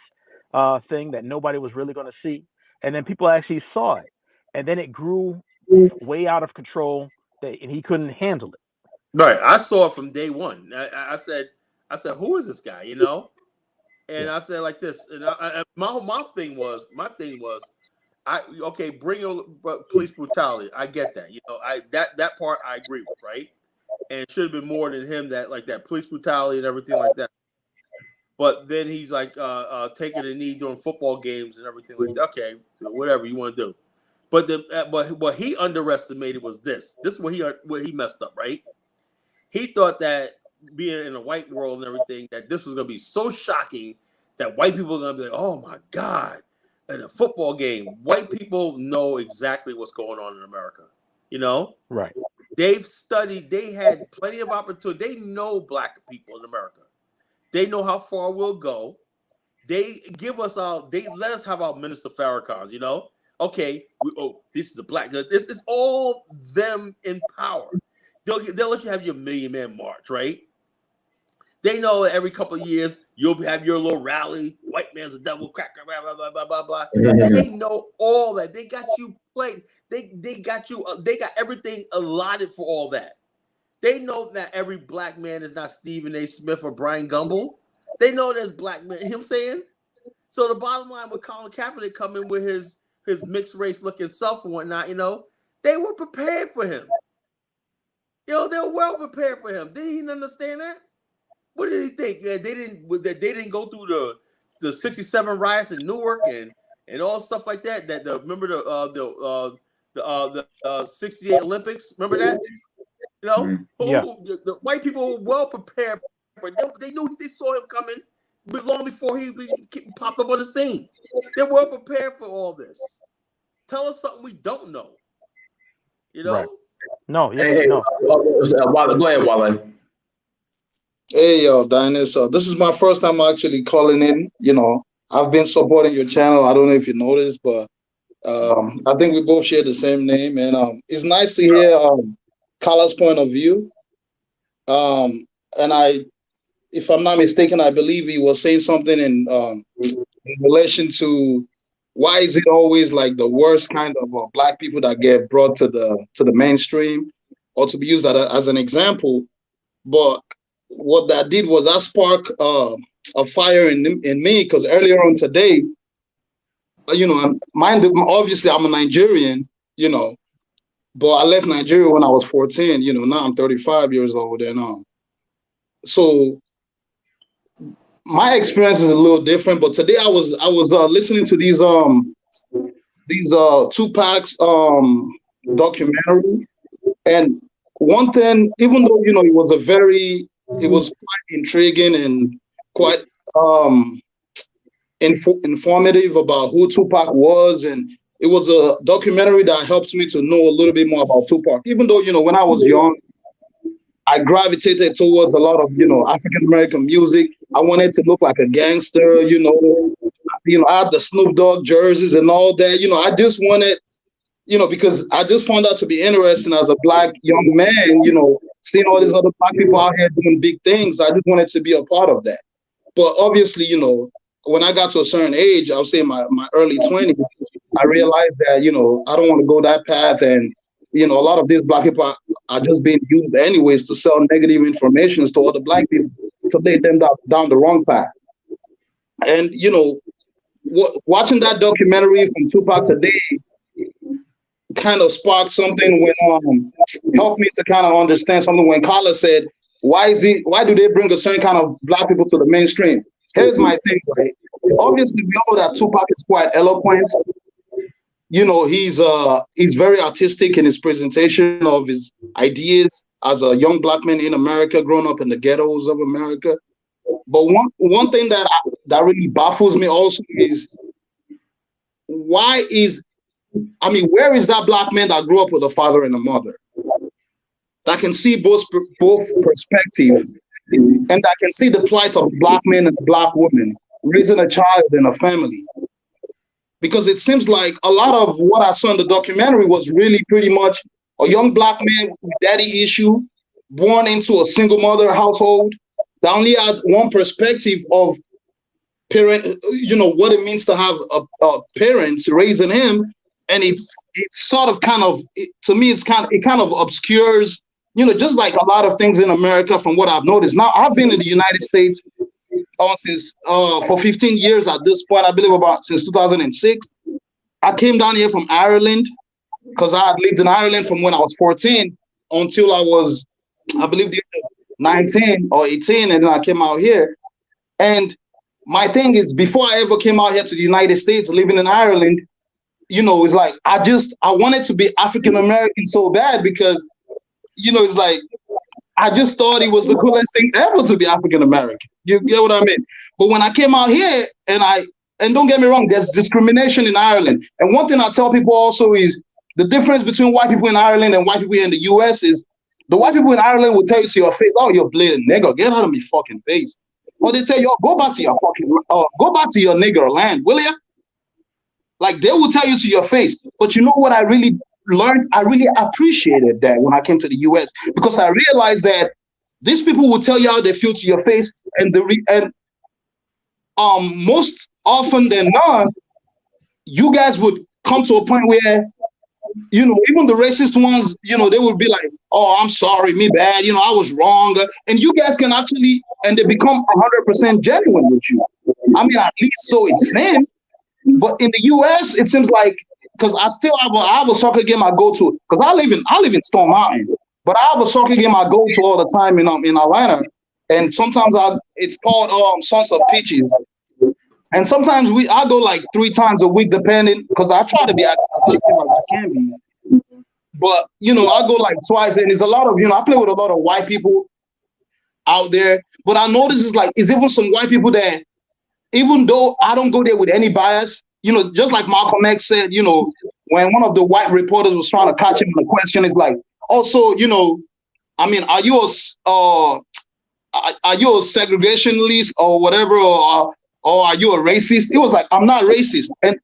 thing that nobody was really going to see, and then people actually saw it, and then it grew way out of control, and he couldn't handle it.
Right, I saw it from day one. I said, who is this guy? You know, and I said like this, and my thing was, bring your police brutality. I get that, you know, that part I agree with, right? And it should have been more than him that police brutality and everything like that. But then he's like taking a knee during football games and everything like that. Okay, whatever you want to do. But what he underestimated was this. This is what he messed up, right? He thought that being in a white world and everything, that this was going to be so shocking that white people are going to be like, oh my God, in a football game, white people know exactly what's going on in America. You know?
Right.
They've studied, they had plenty of opportunity. They know black people in America. They know how far we'll go. They let us have our Minister Farrakhan's, you know? Okay, this is a black, this is all them in power. They'll let you have your Million Man March, right? They know every couple of years you'll have your little rally. White man's a devil, cracker, blah blah blah blah blah blah. They know all that. They got you played. They got you. They got everything allotted for all that. They know that every black man is not Stephen A. Smith or Brian Gumble. They know there's black men. You know what I'm saying? So the bottom line with Colin Kaepernick coming with his mixed race looking self and whatnot, you know, they were prepared for him. You know, they're well prepared for him. Did he understand that? What did he think? They didn't go through the 67 riots in Newark and all stuff like that. Remember the 68 Olympics? Remember that? You know, the white people were well prepared for it. They knew, they saw him coming long before he popped up on the scene. They're well prepared for all this. Tell us something we don't know. You know?
Right. No,
no. Go ahead, Wale.
Hey, Dynast. This is my first time actually calling in. You know, I've been supporting your channel. I don't know if you noticed, but I think we both share the same name, and it's nice to hear Carla's point of view. And if I'm not mistaken, I believe he was saying something in relation to why is it always like the worst kind of black people that get brought to the mainstream, or to be used as an example. But what that did was that sparked a fire in me, because earlier on today, you know, obviously I'm a Nigerian, you know, but I left Nigeria when I was 14. You know, now I'm 35 years old, and so my experience is a little different. But today I was listening to these Tupac's documentary, and one thing, even though, you know, it was quite intriguing and quite informative about who Tupac was, and it was a documentary that helped me to know a little bit more about Tupac. Even though, you know, when I was young, I gravitated towards a lot of, you know, African American music. I wanted to look like a gangster, you know. I had the Snoop Dogg jerseys and all that. You know, I just wanted, you know, because I just found out to be interesting as a black young man, you know, seeing all these other black people out here doing big things. I just wanted to be a part of that. But obviously, you know, when I got to a certain age, I would say my early 20s, I realized that, you know, I don't want to go that path. And, you know, a lot of these black people are just being used anyways to sell negative information to other black people to lead them down the wrong path. And, you know, watching that documentary from Tupac today kind of sparked something when helped me to kind of understand something when Carla said, why do they bring a certain kind of black people to the mainstream? Here's my thing, right? Obviously, we know that Tupac is quite eloquent. You know, he's very artistic in his presentation of his ideas as a young black man in America, growing up in the ghettos of America. But one thing that really baffles me also is where is that black man that grew up with a father and a mother that can see both perspectives, and that can see the plight of black men and black women raising a child in a family? Because it seems like a lot of what I saw in the documentary was really pretty much a young black man with daddy issue, born into a single mother household that only had one perspective of parent, what it means to have a parents raising him, and it's sort of to me it kind of obscures, just like a lot of things in America from what I've noticed. Now I've been in the United States since for 15 years at this point, I believe, about since 2006. I came down here from Ireland because I had lived in Ireland from when I was 14 until I was, I believe, 19 or 18, and then I came out here. And my thing is, before I ever came out here to the United States, living in Ireland, it's like I wanted to be African American so bad because, it's like I just thought it was the coolest thing ever to be African American. You get what I mean? But when I came out here, and don't get me wrong, there's discrimination in Ireland. And one thing I tell people also is the difference between white people in Ireland and white people in the US is the white people in Ireland will tell you to your face, "Oh, you're bleeding nigger, get out of my fucking face." Or they tell you, "Oh, go back to your nigger land, will you?" Like, they will tell you to your face. But you know what I really learned? I really appreciated that when I came to the US, because I realized that these people will tell you how they feel to your face, and most often than not, you guys would come to a point where, even the racist ones, they would be like, "Oh, I'm sorry, me bad, I was wrong." And you guys can actually, and they become 100% genuine with you. I mean, at least so it seems. But in the US, it seems like, because I still have a soccer game I go to, because I live in Stone Mountain, but I have a soccer game I go to all the time in Atlanta, and sometimes it's called Sons of Peaches, and sometimes I go like 3 times a week, depending, because I try to be as active as I can be. But I go like twice, and there's a lot of I play with a lot of white people out there, but I notice it's even some white people that, even though I don't go there with any bias, just like Malcolm X said, when one of the white reporters was trying to catch him on the question, it's like, also, I mean, are you a segregationist or whatever, or are you a racist? It was like, I'm not racist. And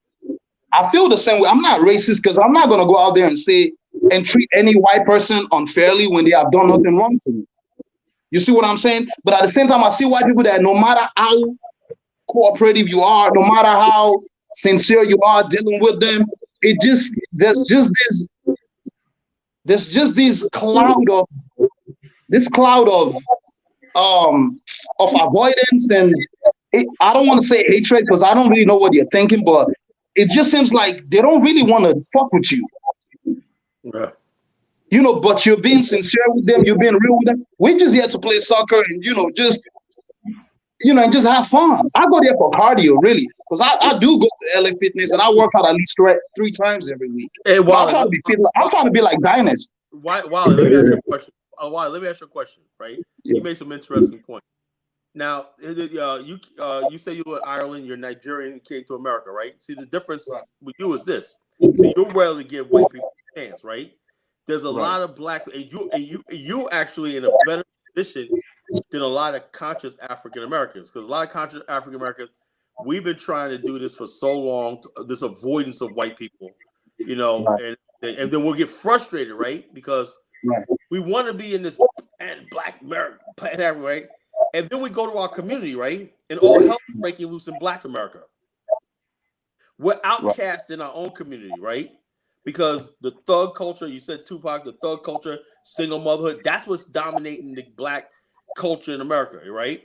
I feel the same way. I'm not racist because I'm not going to go out there and say and treat any white person unfairly when they have done nothing wrong to me. You see what I'm saying? But at the same time, I see white people that no matter how cooperative you are, no matter how sincere you are dealing with them, there's just this cloud of avoidance, and I don't want to say hatred because I don't really know what you're thinking, but it just seems like they don't really want to fuck with you.
Yeah.
But you're being sincere with them, you're being real with them. We're just here to play soccer and and just have fun. I go there for cardio, really, because I do go to LA Fitness and I work out at least 3 times every week.
Hey, Wally,
I'm trying to be fit. I'm trying to be like Dynast.
Wally, let me ask you a question. Wally, let me ask you a question. Right? Yeah. You made some interesting points. Now, you say you were in Ireland, you're Nigerian, you came to America, right? See, the difference with you is this. So you rarely give white people a chance, right? There's a lot of black, and you actually in a better position than a lot of conscious African Americans, because a lot of conscious African Americans, we've been trying to do this for so long, this avoidance of white people, and then we'll get frustrated, right? Because we want to be in this black America, right? And then we go to our community, right? And all hell is breaking loose in Black America. We're outcast in our own community, right? Because the thug culture, you said Tupac, the thug culture, single motherhood, that's what's dominating the Black culture in America, right?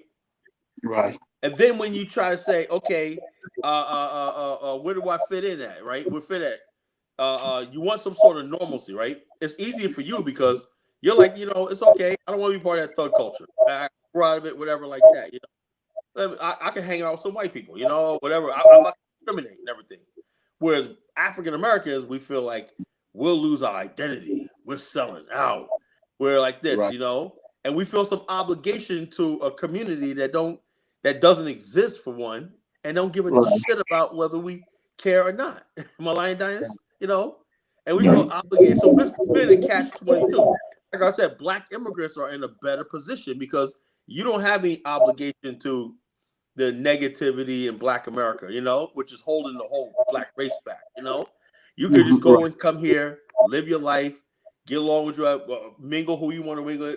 Right.
And then when you try to say, okay, where do I fit in at, right? We're fit at, you want some sort of normalcy, right? It's easier for you because you're like, it's okay. I don't want to be part of that thug culture. I grew out of it, whatever, like that. I can hang out with some white people, whatever. I'm not discriminating and everything. Whereas African Americans, we feel like we'll lose our identity. We're selling out. We're like this, and we feel some obligation to a community that doesn't exist, for one, and don't give a shit about whether we care or not. Am I lying, Dynast? And we feel obligated. So we're in a catch-22. Like I said, Black immigrants are in a better position because you don't have any obligation to the negativity in Black America, which is holding the whole Black race back, You could just go and come here, live your life, get along with you, mingle who you want to mingle,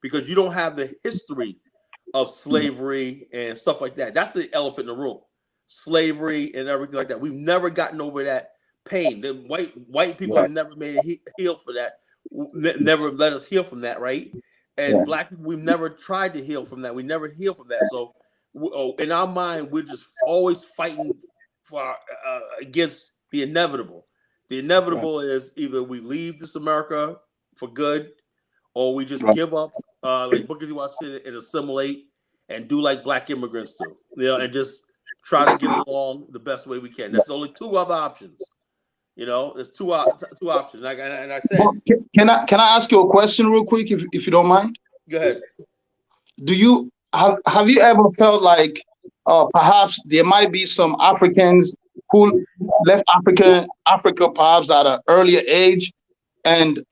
because you don't have the history of slavery and stuff like that. That's the elephant in the room. Slavery and everything like that. We've never gotten over that pain. The white people have never made a heal for that. Never let us heal from that, right? And black people, we've never tried to heal from that. We never heal from that. So in our mind, we're just always fighting for against the inevitable. The inevitable is either we leave this America for good, or we just give up, like Booker T. Washington, and assimilate and do like black immigrants do, and just try to get along the best way we can. There's only two other options. There's two options. And I said,
can I ask you a question real quick, if you don't mind?
Go ahead.
Do you have you ever felt like perhaps there might be some Africans who left Africa perhaps at an earlier age, and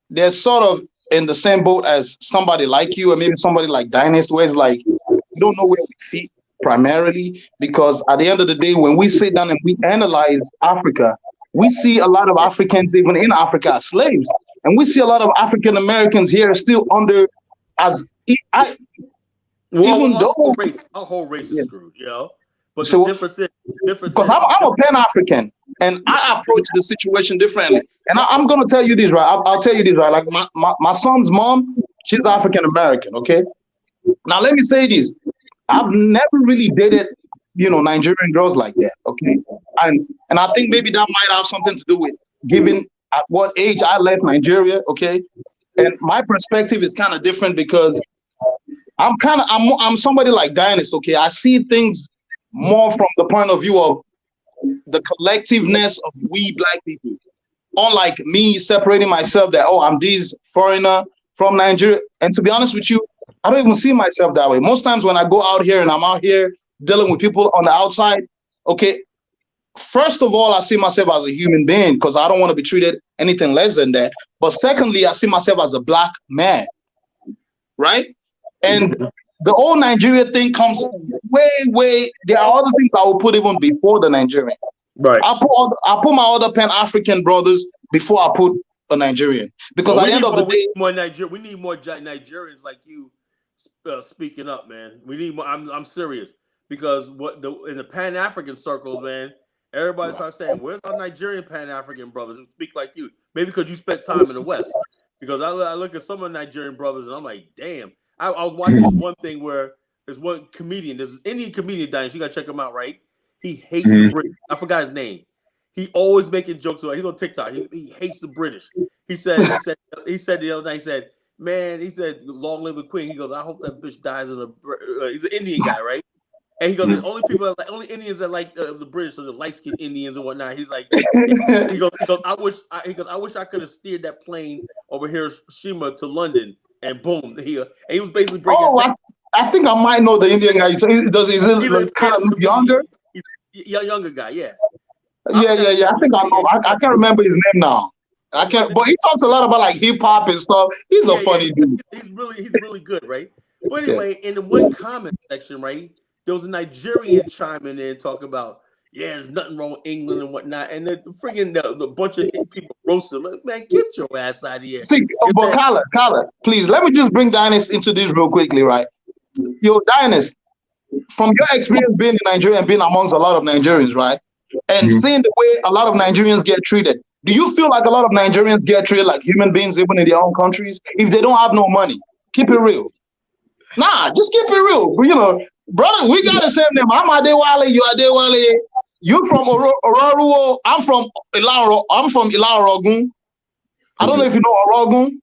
they're sort of in the same boat as somebody like you, or maybe somebody like Dynast, where it's like we don't know where we fit primarily, because at the end of the day, when we sit down and we analyze Africa, we see a lot of Africans even in Africa as slaves, and we see a lot of African Americans here still under as
our whole race is screwed, But
so,
the difference is
because I'm a Pan-African and I approach the situation differently. And I'm gonna tell you this, right? I'll tell you this, right? Like my son's mom, she's African American, okay? Now let me say this. I've never really dated, Nigerian girls like that, okay? And I think maybe that might have something to do with given at what age I left Nigeria, okay? And my perspective is kind of different because I'm somebody like Dynast, okay? I see things more from the point of view of the collectiveness of we black people. Unlike me separating myself that, I'm this foreigner from Nigeria. And to be honest with you, I don't even see myself that way. Most times when I go out here and I'm out here dealing with people on the outside, okay, first of all, I see myself as a human being because I don't want to be treated anything less than that. But secondly, I see myself as a black man, right? And the old Nigeria thing comes way. There are other things I will put even before the Nigerian.
Right.
I put my other Pan-African brothers before I put a Nigerian, because at the end of the day,
we need more Nigerians like you speaking up, man. We need more. I'm serious, because in the Pan-African circles, man, everybody starts saying, "Where's our Nigerian Pan-African brothers who speak like you?" Maybe because you spent time in the West. Because I look at some of the Nigerian brothers and I'm like, damn. I was watching this one thing where there's one comedian, there's an Indian comedian, Dynast, you gotta check him out, right? He hates the British. I forgot his name. He always making jokes about. He's on TikTok. He hates the British. He said the other night. He said, "Man," he said, "Long live the Queen." He goes, "I hope that bitch dies in a." He's an Indian guy, right? And he goes, "The only Indians that like the British are the light skinned Indians and whatnot." He's like, he goes, "I wish I could have steered that plane over Hiroshima to London." And boom, he was basically breaking.
Oh, I think I might know the Indian guy. Is it kind of younger?
Younger guy, yeah.
Yeah. I think I know. I can't remember his name now. I can't. But he talks a lot about like hip hop and stuff. He's a funny dude.
He's really good, right? But anyway, in the one comment section, right, there was a Nigerian chiming in talking about, there's nothing wrong with England and whatnot, and the freaking the bunch of people roasting, like, man, get your ass out of here.
See, but Colin, please let me just bring Dynast into this real quickly, right? Yo, Dynast, from your experience being in Nigeria and being amongst a lot of Nigerians, right, and seeing the way a lot of Nigerians get treated, do you feel like a lot of Nigerians get treated like human beings even in their own countries if they don't have no money? Keep it real. Nah, just keep it real. Brother, we got the same name. I'm Adewale, you Adewale. You from Ororuo. I'm from Ilaro. I'm from Ilaro-Ogun. I don't know if you know Orogun.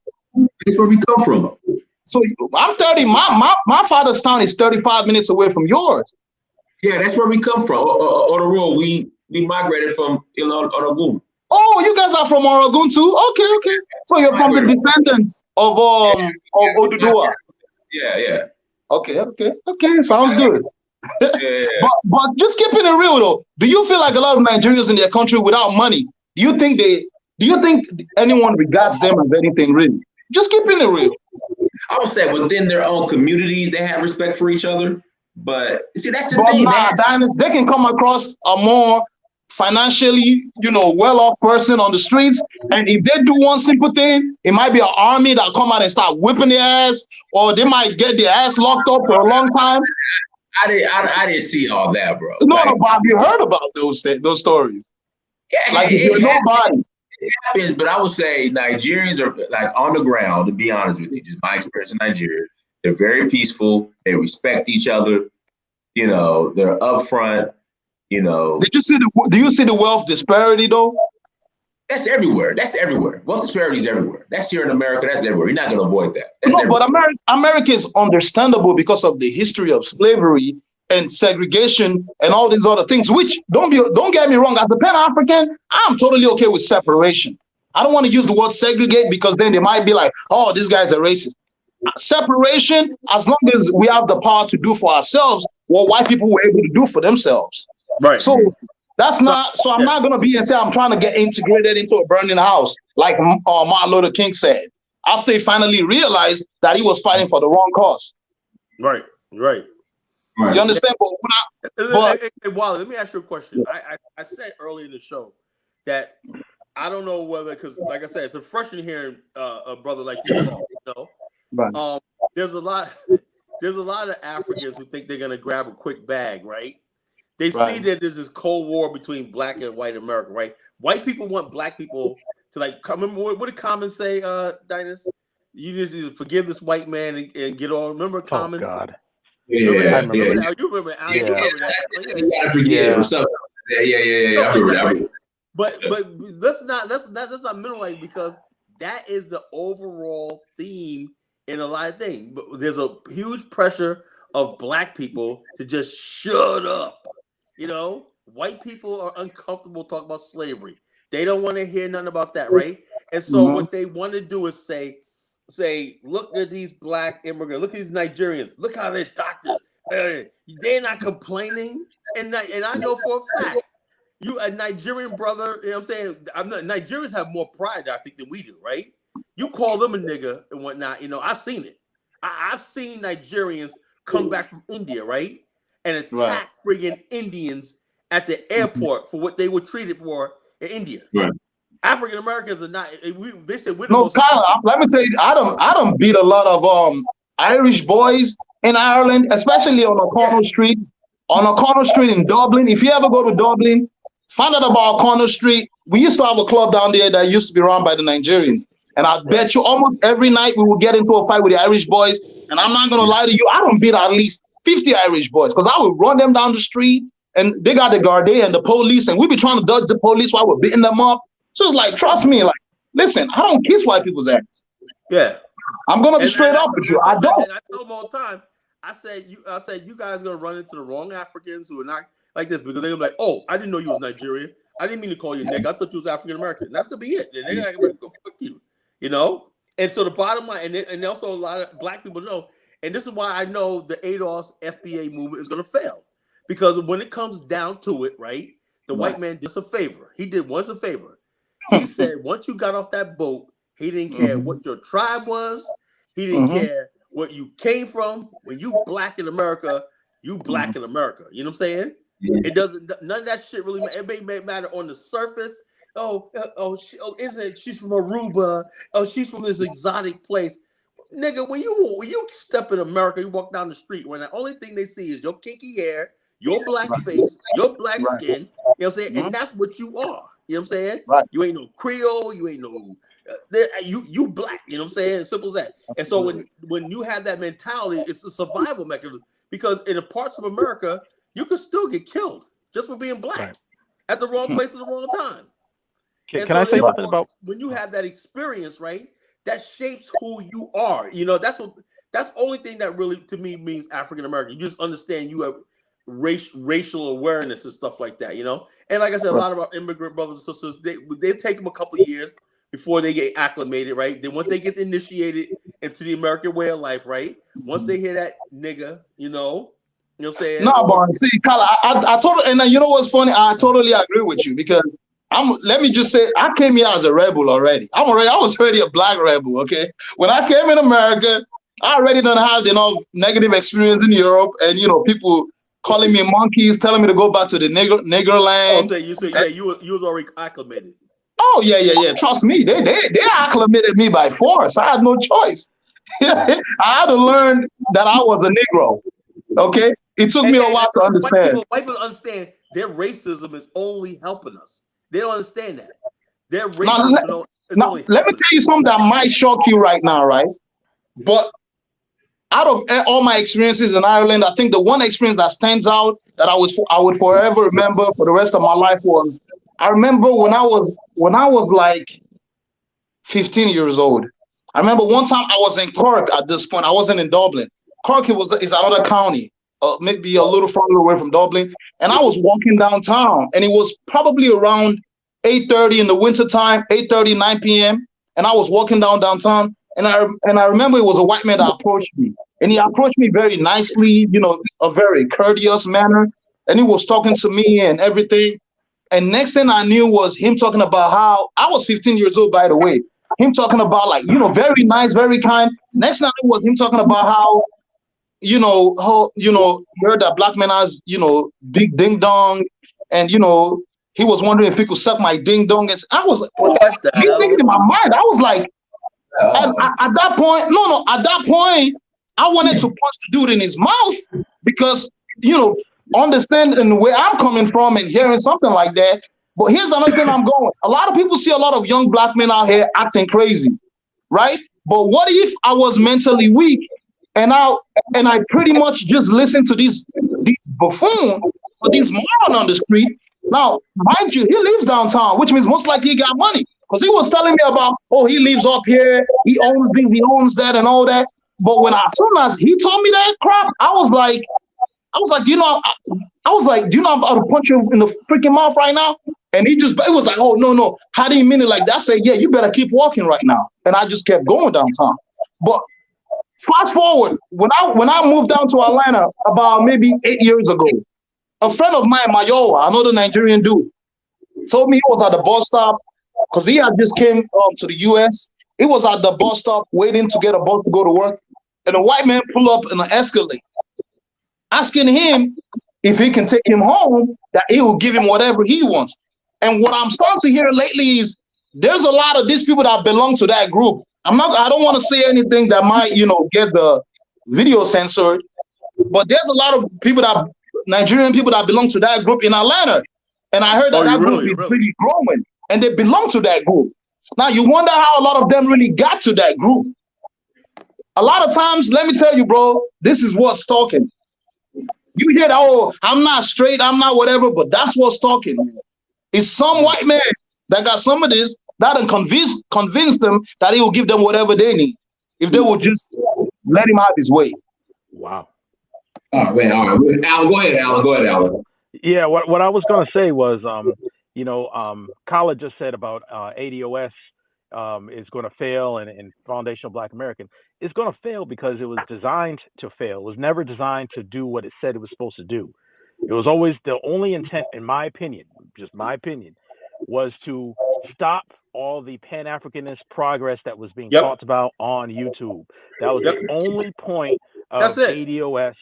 That's where we come from.
So I'm 30. My father's town is 35 minutes away from yours.
Yeah, that's where we come from. Ororuo. We migrated from Orogun.
Oh, you guys are from Orogun too? Okay. So you're from the descendants of Oduduwa.
Yeah.
Okay. Sounds good.
Yeah.
But just keeping it real though, do you feel like a lot of Nigerians in their country without money? Do you think anyone regards them as anything really? Just keeping it real.
I would say within their own communities, they have respect for each other. But see, that's the thing.
Dynast, they can come across a more financially, well-off person on the streets. And if they do one simple thing, it might be an army that come out and start whipping their ass, or they might get their ass locked up for a long time.
I didn't see all that, bro.
No, Bob, you heard about those stories.
Yeah,
like if you're nobody.
It happens, but I would say Nigerians are like on the ground, to be honest with you, just my experience in Nigeria. They're very peaceful. They respect each other. They're upfront. Do you see the wealth disparity though? That's everywhere. Wealth disparity is everywhere. That's here in America. That's everywhere. You're not going to avoid that.
But America is understandable because of the history of slavery and segregation and all these other things, which don't get me wrong, as a Pan-African, I'm totally okay with separation. I don't want to use the word segregate because then they might be like, oh, this guy's a racist. Separation, as long as we have the power to do for ourselves what white people were able to do for themselves.
Right.
So I'm not going to be and say I'm trying to get integrated into a burning house, like Martin Luther King said, after he finally realized that he was fighting for the wrong cause.
Right.
You understand?
Hey, Wally, let me ask you a question. I said earlier in the show that I don't know whether, because like I said, it's a freshman hearing a brother like you talk,
Right.
There's a lot of Africans who think they're gonna grab a quick bag, right? They see that there's this cold war between black and white America, right? White people want black people to remember what did Common say, Dynast? You just need to forgive this white man and get on. Remember Common?
Oh God.
Yeah,
I remember
that. You remember that?
You gotta forgive or something. Yeah. I remember that. Right?
But let's not minimize, because that is the overall theme in a lot of things. But there's a huge pressure of black people to just shut up. White people are uncomfortable talking about slavery. They don't want to hear nothing about that, right? And so what they want to do is say, look at these black immigrants, look at these Nigerians, look how they're doctors. They're not complaining. And I know for a fact, you a Nigerian brother, you know what I'm saying? Nigerians have more pride, I think, than we do, right? You call them a nigga and whatnot, I've seen it. I've seen Nigerians come back from India, right? And attack friggin' Indians at the airport for what they were treated for in India. Right. African Americans are not. They said we're
no. Kyle, let me tell you, I don't beat a lot of Irish boys in Ireland, especially on O'Connell Street. On O'Connell Street in Dublin. If you ever go to Dublin, find out about O'Connell Street. We used to have a club down there that used to be run by the Nigerians, and I bet you almost every night we would get into a fight with the Irish boys. And I'm not gonna lie to you, I don't beat at least 50 Irish boys, because I would run them down the street, and they got the Gardaí and the police, and we be trying to dodge the police while we're beating them up. So it's like, trust me, listen, I don't kiss white people's ass.
Yeah,
I'm gonna be straight up with you. I don't.
And I tell them all the time. I said you guys are gonna run into the wrong Africans who are not like this, because they're gonna be like, oh, I didn't know you was Nigerian. I didn't mean to call you nigga. I thought you was African American. That's gonna be it. And they're gonna go fuck you, And so the bottom line, and also a lot of black people know, and this is why I know the ADOS FBA movement is gonna fail, because when it comes down to it, right, the white man did us a favor. He did once a favor. He said once you got off that boat, he didn't care what your tribe was. He didn't care what you came from. When you black in America, you black in America. You know what I'm saying? It doesn't. None of that shit really. It may matter on the surface. Isn't it? She's from Aruba. Oh, she's from this exotic place. Nigga, when you step in America, you walk down the street, when the only thing they see is your kinky hair, your black face, your black skin. You know what I'm saying? And that's what you are. You know what I'm saying? Right. You ain't no Creole. You ain't no. You black. You know what I'm saying? Simple as that. And so when you have that mentality, it's a survival mechanism, because in the parts of America, you can still get killed just for being black at the wrong place at the wrong time.
Can I say something about
when you have that experience, right? That shapes who you are. That's the only thing that really, to me, means African American. You just understand you have racial awareness and stuff like that, And like I said, a lot of our immigrant brothers and sisters, they take them a couple of years before they get acclimated, right? Then once they get initiated into the American way of life, right? Once they hear that nigga, you know what I'm saying?
No, but see, Kyle, I totally, and you know what's funny? I totally agree with you, because let me just say, I came here as a rebel already. I was already a black rebel, okay? When I came in America, I already don't have enough negative experience in Europe, and people calling me monkeys, telling me to go back to the nigger land.
Oh, so you say, yeah, you was already acclimated.
Oh yeah. Trust me, they acclimated me by force. I had no choice. I had to learn that I was a Negro. Okay, it took me a while to understand.
White people understand their racism is only helping us. They don't understand that. Their racism
now, let me tell you something that might shock you right now, right? But out of all my experiences in Ireland, I think the one experience that stands out that I would forever remember for the rest of my life was, I remember when I was like 15 years old. I remember one time I was in Cork at this point. I wasn't in Dublin. Cork is another county, maybe a little farther away from Dublin. And I was walking downtown, and it was probably around 8:30 in the wintertime, 8:30, 9 p.m. And I was walking downtown, and I remember it was a white man that approached me. And he approached me very nicely, a very courteous manner. And he was talking to me and everything. And next thing I knew was him talking about how I was 15 years old, by the way. Him talking about very nice, very kind. Next thing I knew was him talking about how you heard that black man has, big ding dong. And, he was wondering if he could suck my ding dong. And I was thinking in my mind, I was like, at that point, I wanted to punch the dude in his mouth because, understanding where I'm coming from and hearing something like that. But here's another thing I'm going. A lot of people see a lot of young black men out here acting crazy, right? But what if I was mentally weak and I pretty much just listened to these buffoons or these moron on the street? Now, mind you, he lives downtown, which means most likely he got money. Because he was telling me about, he lives up here, he owns this, he owns that, and all that. But as soon as he told me that crap, I was like, do you know I'm about to punch you in the freaking mouth right now? And it was like, oh, no. How do you mean it like that? I said, yeah, you better keep walking right now. And I just kept going downtown. But fast forward, when I moved down to Atlanta about maybe 8 years ago, a friend of mine, Mayowa, another Nigerian dude, told me he was at the bus stop because he had just came to the U.S. He was at the bus stop waiting to get a bus to go to work. And a white man pulled up in an Escalade, asking him if he can take him home, that he will give him whatever he wants. And what I'm starting to hear lately is there's a lot of these people that belong to that group. I don't want to say anything that might, get the video censored, but there's a lot of Nigerian people that belong to that group in Atlanta. And I heard that group is really growing, and they belong to that group. Now you wonder how a lot of them really got to that group. A lot of times, let me tell you, bro, this is what's talking. You hear that, I'm not straight, I'm not whatever, but that's what's talking. It's some white man that got some of this that convinced them that he will give them whatever they need if they would just let him have his way.
Wow.
All right. Alan, go ahead, Alan.
Yeah, what I was going to say was, Colin just said about ADOS is going to fail and Foundational Black American. It's going to fail because it was designed to fail. It was never designed to do what it said it was supposed to do. It was always the only intent, in my opinion, just my opinion, was to stop all the Pan-Africanist progress that was being talked about on YouTube. That was the only point of ADOS.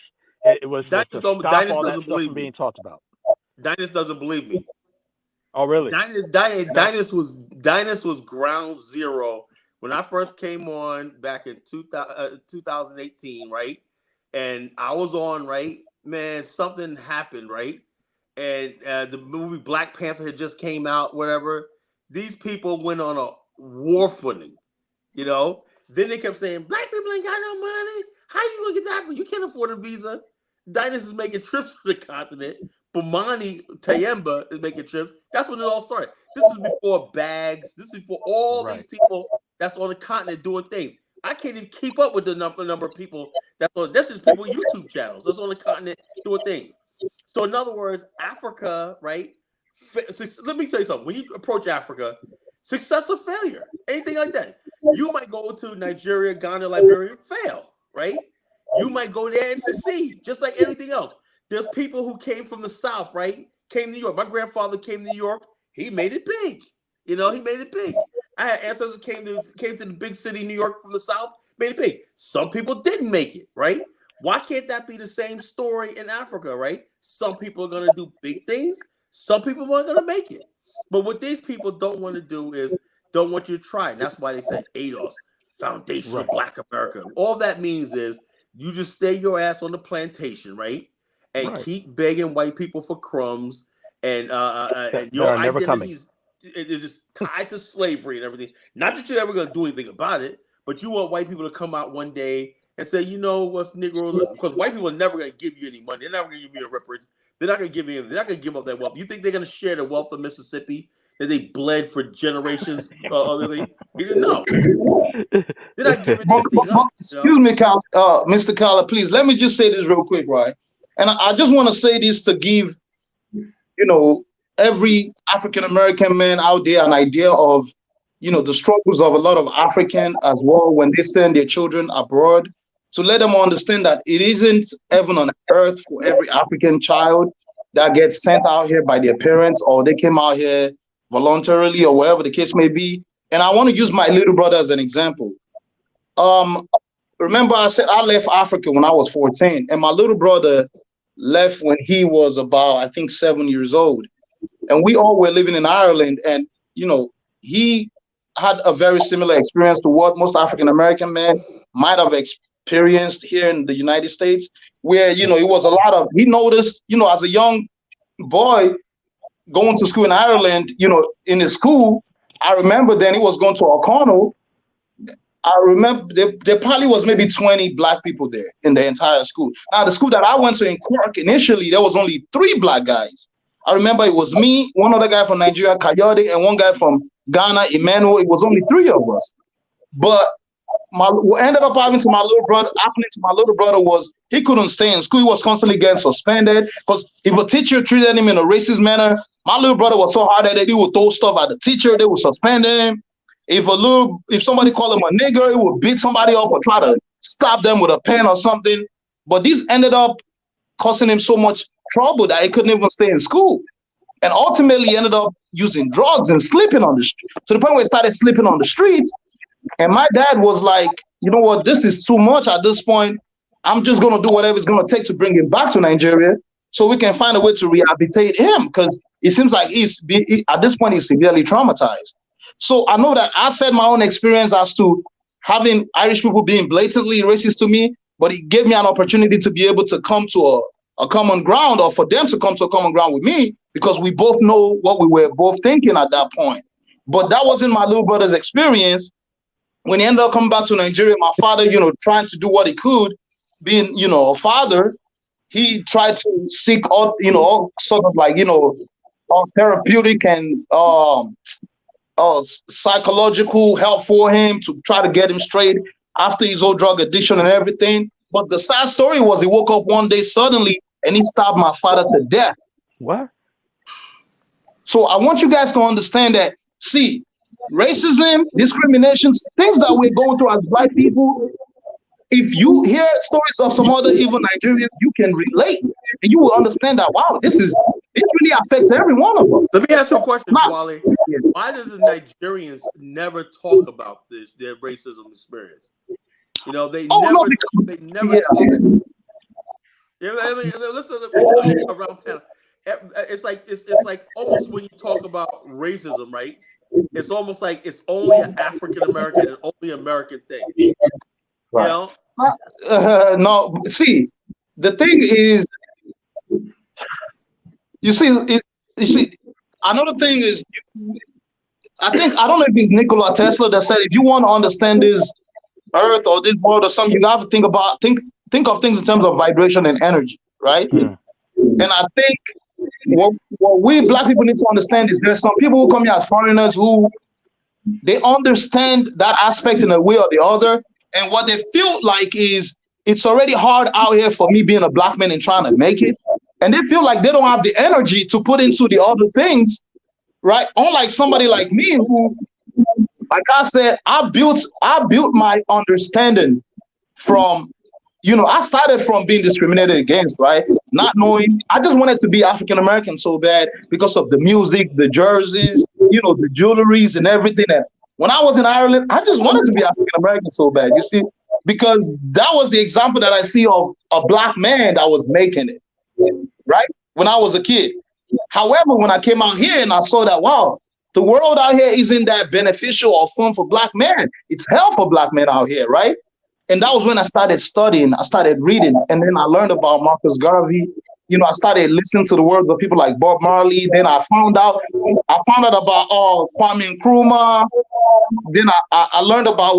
It was to stop all that stuff from being talked about.
Dynast doesn't believe me.
Oh, really?
Dynast was ground zero when I first came on back in 2018, right? And I was on, right? Man, something happened, right? And the movie Black Panther had just came out, whatever. These people went on a war footing, Then they kept saying, black people ain't got no money. How you gonna get that? You can't afford a visa. Dynast is making trips to the continent. Bomani Tayemba is making trips. That's when it all started. This is before bags. This is before all these people that's on the continent doing things. I can't even keep up with the number of people that's just people YouTube channels that's on the continent doing things. So in other words, Africa, right? Let me tell you something. When you approach Africa, success or failure, anything like that. You might go to Nigeria, Ghana, Liberia, fail, right? You might go there and succeed, just like anything else. There's people who came from the South, right? Came to New York. My grandfather came to New York. He made it big. He made it big. I had ancestors came to the big city, New York, from the South, made it big. Some people didn't make it, right? Why can't that be the same story in Africa, right? Some people are going to do big things. Some people aren't going to make it. But what these people don't want to do is don't want you to try. And that's why they said ADOS, Foundation of Black America. All that means is you just stay your ass on the plantation, right? And keep begging white people for crumbs. And your identity is just tied to slavery and everything. Not that you're ever going to do anything about it, but you want white people to come out one day and say, you know what's Negroes, because white people are never going to give you any money. They're never going to give you a reparations. They're not going to give you. They're not going to give up that wealth. You think they're going to share the wealth of Mississippi that they bled for generations? No, they're not giving anything up.
Excuse me, Mr. Kala, please let me just say this real quick, right? And I just want to say this to give, every African American man out there an idea of, the struggles of a lot of African as well when they send their children abroad. To let them understand that it isn't heaven on earth for every African child that gets sent out here by their parents, or they came out here voluntarily, or whatever the case may be. And I want to use my little brother as an example. Remember I said I left Africa when I was 14, and my little brother left when he was about, I think, 7 years old. And we all were living in Ireland, and, he had a very similar experience to what most African American men might have experienced here in the United States, where, it was a lot of, he noticed, as a young boy going to school in Ireland, in his school, I remember then he was going to O'Connell. I remember there probably was maybe 20 Black people there in the entire school. Now, the school that I went to in Cork, initially, there was only 3 Black guys. I remember it was me, one other guy from Nigeria, Coyote, and one guy from Ghana, Emmanuel. It was only 3 of us. But what ended up happening to my little brother was he couldn't stay in school. He was constantly getting suspended because if a teacher treated him in a racist manner, my little brother was so hard-headed, he would throw stuff at the teacher. They would suspend him. If somebody called him a nigger, he would beat somebody up or try to stab them with a pen or something. But this ended up causing him so much trouble that he couldn't even stay in school. And ultimately he ended up using drugs and sleeping on the street, to the point where he started sleeping on the streets. And my dad was like, you know what, this is too much at this point. I'm just going to do whatever it's going to take to bring him back to Nigeria so we can find a way to rehabilitate him, because it seems like at this point he's severely traumatized. So I know that I said my own experience as to having Irish people being blatantly racist to me, but it gave me an opportunity to be able to come to a common ground, or for them to come to a common ground with me, because we both know what we were both thinking at that point. But that wasn't my little brother's experience. When he ended up coming back to Nigeria, my father, trying to do what he could, being, a father, he tried to seek all, all sort of like, therapeutic and psychological help for him to try to get him straight after his old drug addiction and everything. But the sad story was he woke up one day suddenly and he stabbed my father to death.
What?
So I want you guys to understand that, see, racism, discrimination, things that we're going through as Black people, if you hear stories of some other evil Nigerians, you can relate and you will understand that, wow, this really affects every one of us.
Let me ask you a question, Wally. Why does the Nigerians never talk about their racism experience? They never talk. Listen around panel. It's like almost when you talk about racism, right? It's almost like it's only an African American and only American thing. Right.
No, see, the thing is, you see, another thing is, I don't know if it's Nikola Tesla that said, if you want to understand this earth or this world or something, you have to think of things in terms of vibration and energy, right? Mm. And I think what we Black people need to understand is there's some people who come here as foreigners who they understand that aspect in a way or the other. And what they feel like is it's already hard out here for me being a Black man and trying to make it. And they feel like they don't have the energy to put into the other things, right? Unlike somebody like me who, like I said, I built my understanding from, I started from being discriminated against, right? Not knowing, I just wanted to be African American so bad because of the music, the jerseys, the jewelries and everything. And when I was in Ireland, I just wanted to be African American so bad, you see. because that was the example that I see of a black man that was making it, right? When I was a kid. However, when I came out here and I saw that, wow, the world out here isn't that beneficial or fun for black men. It's hell for black men out here, right? And that was when I started studying, I started reading, and then I learned about Marcus Garvey. You know, I started listening to the words of people like Bob Marley. Then I found out about Kwame Nkrumah. Then I learned about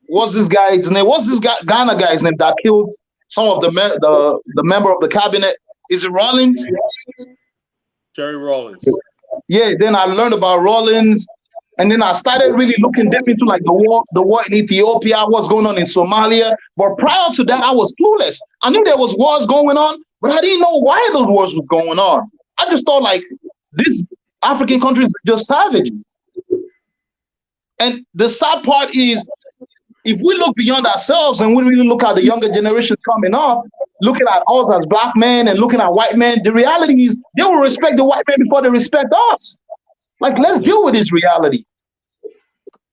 what's this guy's name? What's this Ghana guy's name that killed some of the member of the cabinet? Is it Rawlins?
Jerry Rawlins.
Yeah, then I learned about Rawlins, and then I started really looking deep into like the war in Ethiopia, what's going on in Somalia. But prior to that, I was clueless. I knew there was wars going on, but I didn't know why those wars were going on. I just thought like these African countries are just savages. And the sad part is, if we look beyond ourselves and we really look at the younger generations coming up, looking at us as black men and looking at white men, the reality is they will respect the white man before they respect us. Like, let's deal with this reality.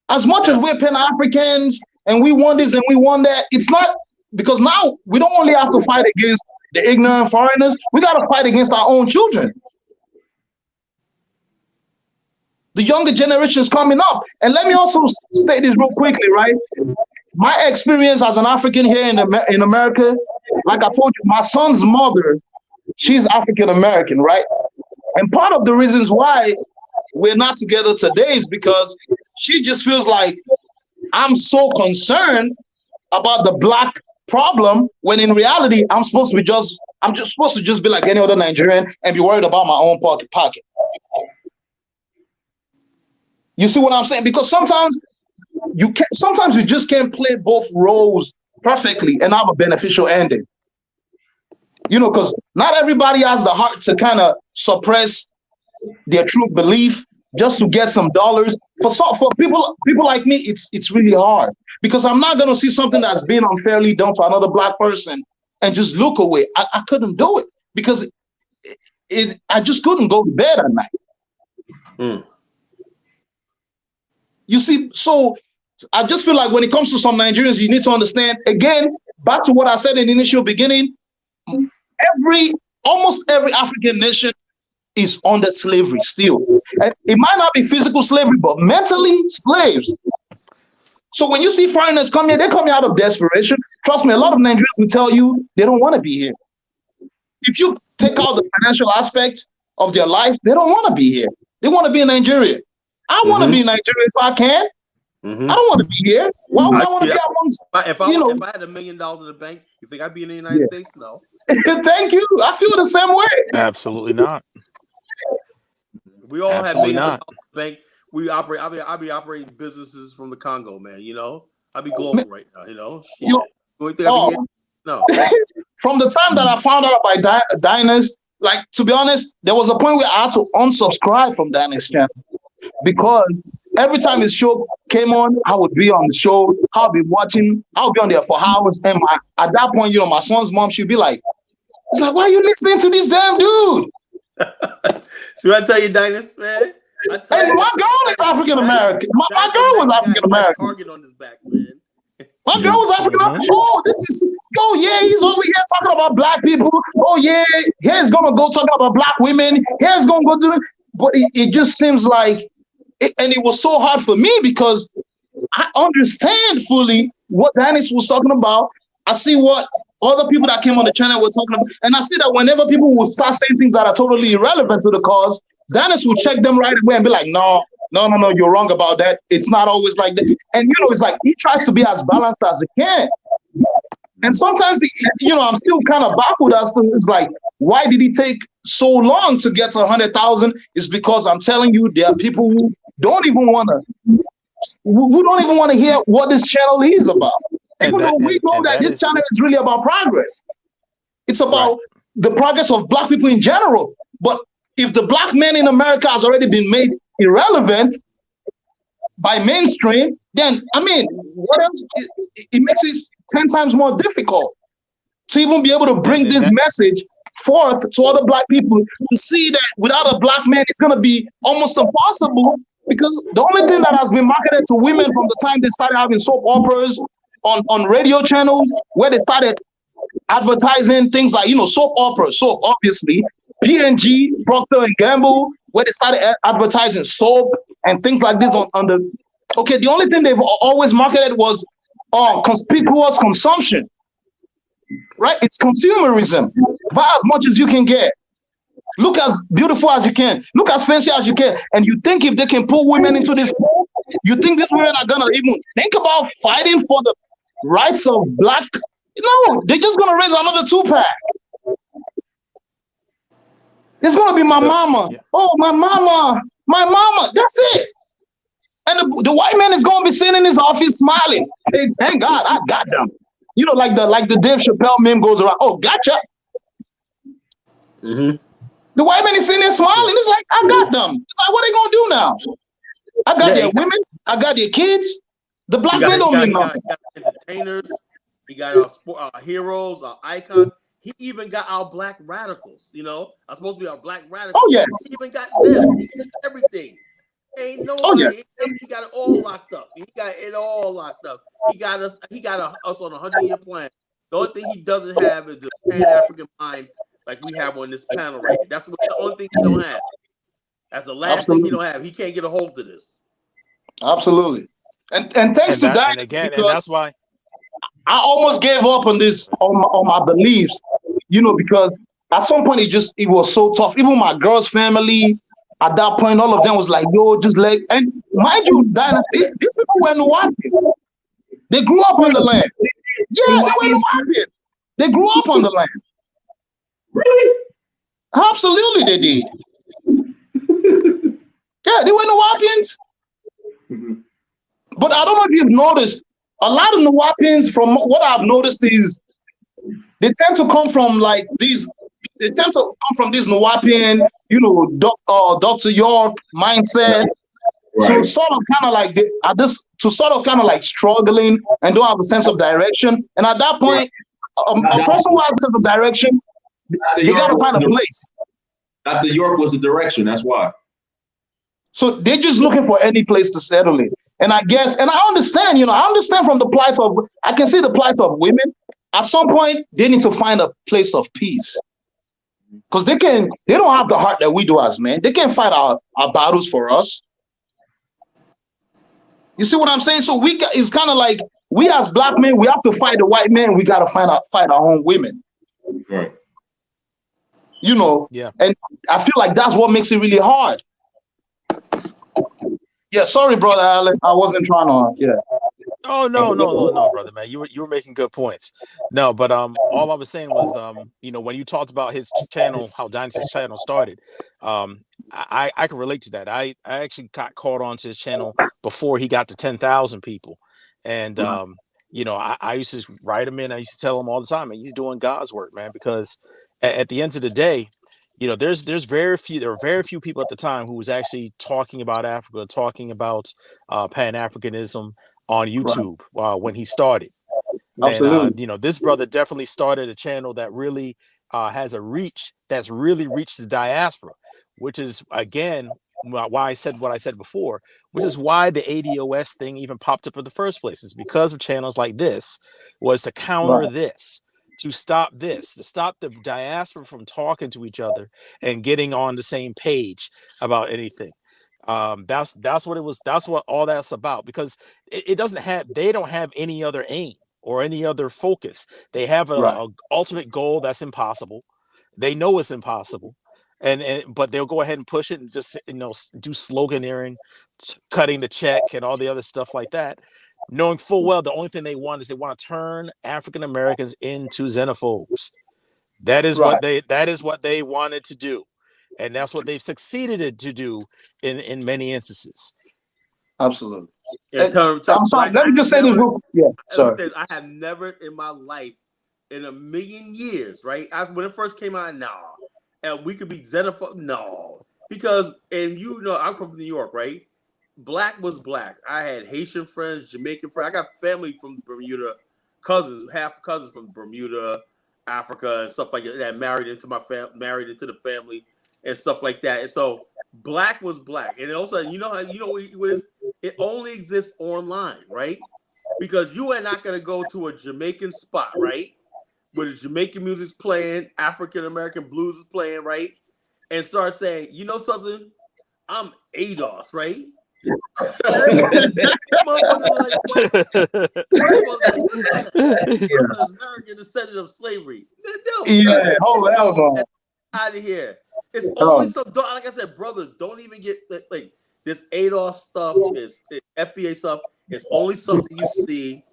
As much as we're Pan-Africans and we want this and we want that, it's not, because now we don't only have to fight against the ignorant foreigners, we got to fight against our own children. The younger generations coming up. And let me also state this real quickly, right? My experience as an African here in America, like I told you, my son's mother, she's African-American, right? And part of the reasons why we're not together today is because she just feels like I'm so concerned about the black problem, when in reality, I'm just supposed to just be like any other Nigerian and be worried about my own pocket. You see what I'm saying? Because sometimes you just can't play both roles perfectly and have a beneficial ending. You know, because not everybody has the heart to kind of suppress their true belief just to get some dollars. For people like me, it's really hard, because I'm not gonna see something that's being unfairly done to another black person and just look away. I couldn't do it because I just couldn't go to bed at night. Mm. You see, so I just feel like when it comes to some Nigerians, you need to understand, again, back to what I said in the initial beginning, almost every African nation is under slavery still. And it might not be physical slavery, but mentally slaves. So when you see foreigners come here, they come here out of desperation. Trust me, a lot of Nigerians will tell you they don't want to be here. If you take out the financial aspect of their life, they don't want to be here. They want to be in Nigeria. I want to be in Nigeria if I can. I don't want to be here. Why would I want to be amongst,
if I had $1 million in the bank, you think I'd be in the United States? No.
Thank you. I feel the same way.
Absolutely not.
We all have millions of dollars in the bank. I'll be operating businesses from the Congo, man. You know, I'll be global right now. You know, no.
From the time that I found out about Dynast, like, to be honest, there was a point where I had to unsubscribe from Dynast channel, because every time his show came on, I would be on the show. I'll be watching. I'll be on there for hours. And at that point, you know, my son's mom, she'd be like, "It's like, why are you listening to this damn dude?"
So I tell you, Dynast, man.
And my girl is African American. My girl was African American.
Target on his back, man.
My girl was African American. Oh yeah, he's over here talking about black people. Oh yeah, here's gonna go talking about black women. Here's gonna go do it. But it just seems like, and it was so hard for me because I understand fully what Dynast was talking about. I see what other people that came on the channel were talking about, and I see that whenever people would start saying things that are totally irrelevant to the cause, Dynast would check them right away and be like, no, you're wrong about that. It's not always like that. And, you know, it's like he tries to be as balanced as he can. And sometimes, you know, I'm still kind of baffled as to, it's like, why did he take so long to get to 100,000? It's because I'm telling you, there are people who don't even want to hear what this channel is about. Even though we know that this channel is really about progress. It's about the progress of black people in general. But if the black man in America has already been made irrelevant by mainstream, then, I mean, what else? It makes it 10 times more difficult to even be able to bring this message forth to other black people, to see that without a black man, it's going to be almost impossible, because the only thing that has been marketed to women from the time they started having soap operas on radio channels where they started advertising things like, soap opera, soap, obviously, P&G, Procter and Gamble, where they started advertising soap and things like this on the. Okay, the only thing they've always marketed was conspicuous consumption, right? It's consumerism. Buy as much as you can get. Look as beautiful as you can. Look as fancy as you can. And you think if they can pull women into this pool, you think these women are going to even think about fighting for the rights of black? No, they're just going to raise another 2-pack. It's going to be my mama. Yeah. Oh, my mama. My mama. That's it. And the white man is going to be sitting in his office smiling. Say, thank God, I got them. Like the Dave Chappelle meme goes around. Oh, gotcha.
Mm-hmm.
The white man is sitting there smiling. It's like, I got them. It's like, what are they going to do now? I got their women. I got their kids. The black men don't mean nothing.
He got entertainers. He got our heroes, our icons. He even got our black radicals. Are supposed to be our black radicals.
Oh, yes.
He even got them. He got everything. Ain't no.
Oh, yes.
He got it all locked up. He got it all locked up. He got us. He got us on a 100-year plan. The only thing he doesn't have is the Pan-African mind, like we have on this panel right here. That's the only thing he don't have. That's the last thing he don't have. He can't get a hold of this.
Absolutely. And thanks to that,
and again, and that's why
I almost gave up on this on my beliefs. Because at some point it was so tough. Even my girl's family. At that point, all of them was like, yo, just like, and mind you, Dynasty, these people were Nuwapian. They grew up on the land. Yeah, they were Nuwapian. They grew up on the land.
Really?
Absolutely, they did. Yeah, they were Nuwapians.
Mm-hmm.
But I don't know if you've noticed, a lot of Nuwapians, from what I've noticed, is they tend to come from these Nuwapian, Dr. York mindset. Right. So sort of kind of like struggling and don't have a sense of direction. And at that point, a person who has a sense of direction, they got to find a place.
Dr. York was the direction. That's why.
So they're just looking for any place to settle in. And I understand, from the plight of, I can see the plight of women. At some point, they need to find a place of peace. Because they don't have the heart that we do as men. They can't fight our battles for us. You see what I'm saying? So it's kind of like we as black men, we have to fight the white men. We got to fight our own women.
Right.
Yeah. And I feel like that's what makes it really hard. Yeah, sorry, brother Alec. I wasn't trying to. Yeah.
Oh no, brother, man. You were making good points. No, but all I was saying was when you talked about his channel, how Dynasty's channel started, I can relate to that. I actually got caught onto his channel before he got to 10,000 people, and I used to write him in. I used to tell him all the time, man, he's doing God's work, man, because at the end of the day, there are very few people at the time who was actually talking about Africa, talking about Pan-Africanism on YouTube when he started.
Absolutely.
And this brother definitely started a channel that really has a reach that's really reached the diaspora, which is again why I said what I said before, which is why the ADOS thing even popped up in the first place. It's because of channels like this was to counter this. To stop the diaspora from talking to each other and getting on the same page about anything. That's what it was. That's what all that's about, because they don't have any other aim or any other focus. They have a ultimate goal that's impossible. They know it's impossible, but they'll go ahead and push it and just do sloganeering, cutting the check, and all the other stuff like that. Knowing full well the only thing they want is they want to turn African Americans into xenophobes. That is what they wanted to do, and that's what they've succeeded to do in many instances.
Absolutely.
I'm sorry.
Let me just say this. Yeah, sorry.
I have never in my life, in a million years, right? When it first came out, and we could be xenophobe, because I'm from New York, right? Black was black. I had Haitian friends, Jamaican friends. I got family from Bermuda, half cousins from Bermuda, Africa, and stuff like that. Married into the family and stuff like that. And so black was black. And also, how what it is? It only exists online, right? Because you are not going to go to a Jamaican spot, right? Where the Jamaican music's playing, African American blues is playing, right? And start saying, you know something? I'm ADOS, right? Motherfuckers are like, what? I'm an American descendant of slavery.
Hold on.
Out of here. It's always some, like I said, brothers, don't even get like this ADOS stuff, this FBA stuff. It's only something you see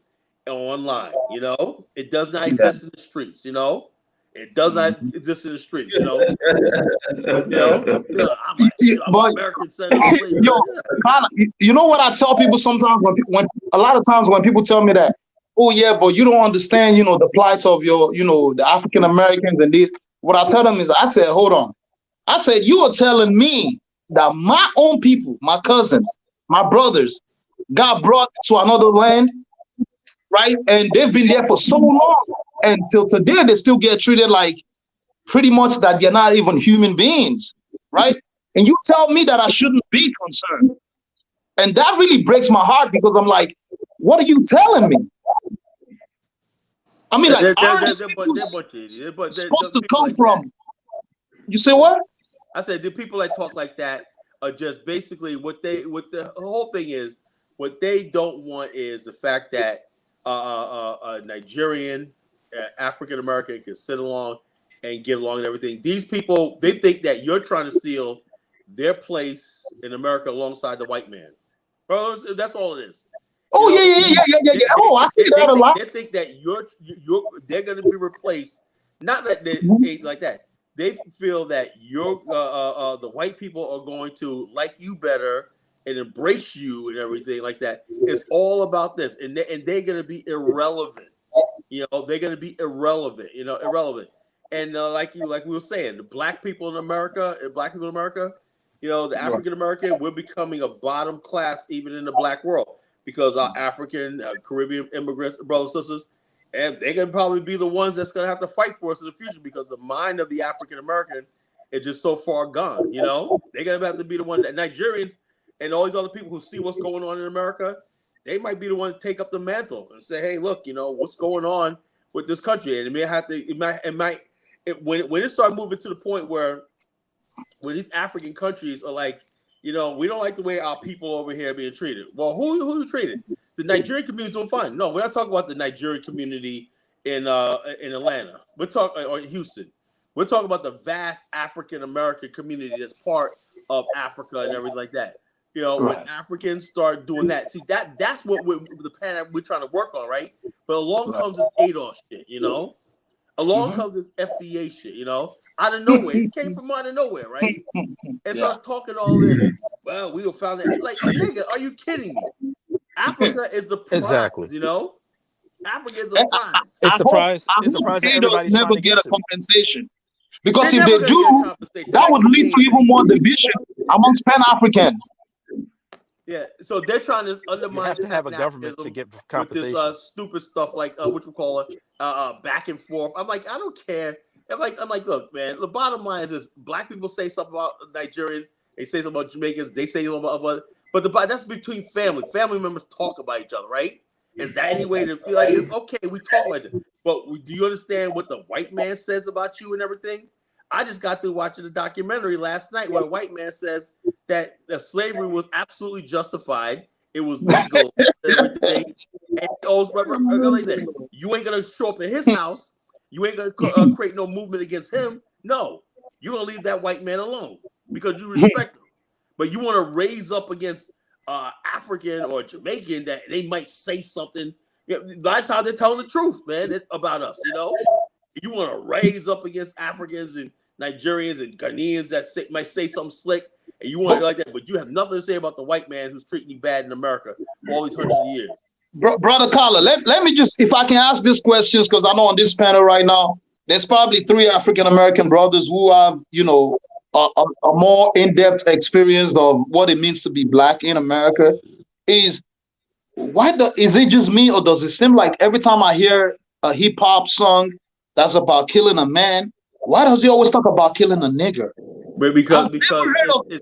online, you know. It does not exist in the streets, you know. It does not exist in the streets, you know. I'm an American citizen.
You know what I tell people sometimes when a lot of times when people tell me that, oh yeah, but you don't understand, you know, the plight of your, you know, the African Americans and this. What I tell them is, I said, hold on. I said, you are telling me that my own people, my cousins, my brothers, got brought to another land, right? And they've been there for so long. And till today, they still get treated like pretty much that they're not even human beings, right? And you tell me that I shouldn't be concerned. And that really breaks my heart because I'm like, what are you telling me? I mean, like, aren't supposed to come from? You say what?
I said the people that talk like that are just basically what the whole thing is. What they don't want is the fact that a Nigerian, African American can sit along and get along and everything. These people, they think that you're trying to steal their place in America alongside the white man. Bro, that's all it is.
Oh, yeah. Oh, I see that a lot.
They think that they're going to be replaced. Not that they like that. They feel that the white people are going to like you better and embrace you and everything like that. It's all about this, and they're going to be irrelevant. You know, they're going to be irrelevant. You know, irrelevant. And like we were saying, the black people in America, you know, the African American, we're becoming a bottom class even in the black world because our African, Caribbean immigrants, brothers and sisters, and they're going to probably be the ones that's going to have to fight for us in the future because the mind of the African American is just so far gone. You know, they're going to have to be the one that Nigerians and all these other people who see what's going on in America, they might be the ones to take up the mantle and say, hey, look, you know, what's going on with this country? And when it started moving to the point where these African countries are like, you know, we don't like the way our people over here are being treated. Well, who you treated? The Nigerian community doing fine. No, we're not talking about the Nigerian community in Atlanta. We're talking or Houston. We're talking about the vast African American community that's part of Africa and everything like that. You know, when Africans start doing that, see that's what the plan we're trying to work on, right? But along comes this ADOS shit, you know. Along comes this FBA shit, you know, out of nowhere. It came from out of nowhere, right? And starts talking all this. Well, we will found that. Like, nigga, are you kidding me? Africa is the prize, you know. Africa is a prize.
It's surprise.
I hope ADOS never get a compensation because if they do, that would lead to even more division amongst Pan-Africans.
Yeah, so they're trying to undermine.
You have to have a government to get compensation.
With this stupid stuff like what you call it, back and forth. I'm like, I don't care. I'm like, look, man. The bottom line is this: black people say something about Nigerians, they say something about Jamaicans, they say something about. But that's between family. Family members talk about each other, right? Is that any way to feel like it's okay? We talk like this, but do you understand what the white man says about you and everything? I just got through watching the documentary last night where a white man says that slavery was absolutely justified. It was legal and everything. And like that. You ain't going to show up in his house. You ain't going to create no movement against him. No, you're going to leave that white man alone because you respect him. But you want to raise up against African or Jamaican that they might say something. You know, by the time they're telling the truth, man, about us, you know. You want to raise up against Africans and Nigerians and Ghanaians that might say something slick, and you want it like that, but you have nothing to say about the white man who's treating you bad in America for all these hundreds of years.
Brother Colin, let me just, if I can ask these questions, because I know on this panel right now, there's probably 3 African-American brothers who have, you know, a more in-depth experience of what it means to be black in America. Is it just me, or does it seem like every time I hear a hip-hop song that's about killing a man, why does he always talk about killing a nigger?
But because
I've never heard of any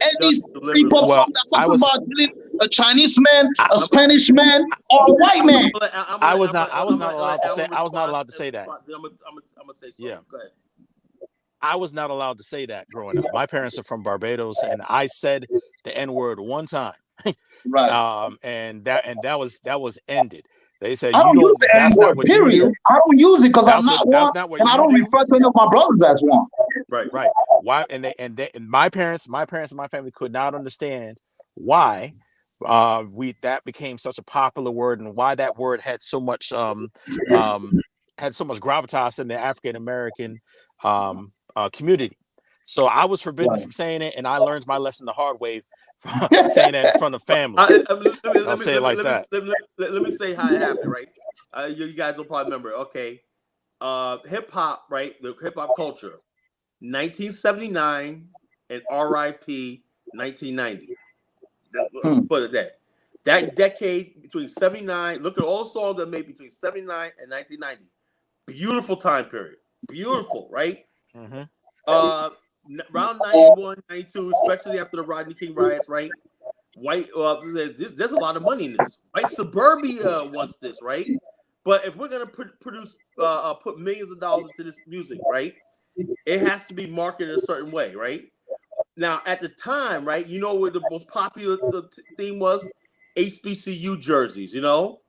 hip-hop song that talks about killing a Chinese man, a Spanish man, or a white man.
I was not allowed to say. I was not allowed to say that.
I'm gonna say something.
Yeah.
Go ahead.
I was not allowed to say that growing up. My parents are from Barbados, and I said the N-word one time.
Right.
And that was ended. They said
I don't use the N-word, period. I don't use it because I'm not one, and I don't refer to any of my brothers as one.
Right. Why? And my parents and my family could not understand why that became such a popular word, and why that word had so much gravitas in the African American community. So I was forbidden from saying it, and I learned my lesson the hard way from saying that in front of family. I'll say it like that.
Let me say how it happened, right? You guys will probably remember. Okay, hip hop, right? The hip hop culture, 1979 and RIP 1990. Put it that. That decade between 79. Look at all the songs that made between 79 and 1990. Beautiful time period. Beautiful, right?
Mm-hmm.
Around 91, 92, especially after the Rodney King riots, right? White, there's a lot of money in this. White suburbia wants this, right? But if we're gonna put millions of dollars into this music, right, it has to be marketed a certain way, right? Now, at the time, right, you know what the most popular theme was? HBCU jerseys, you know,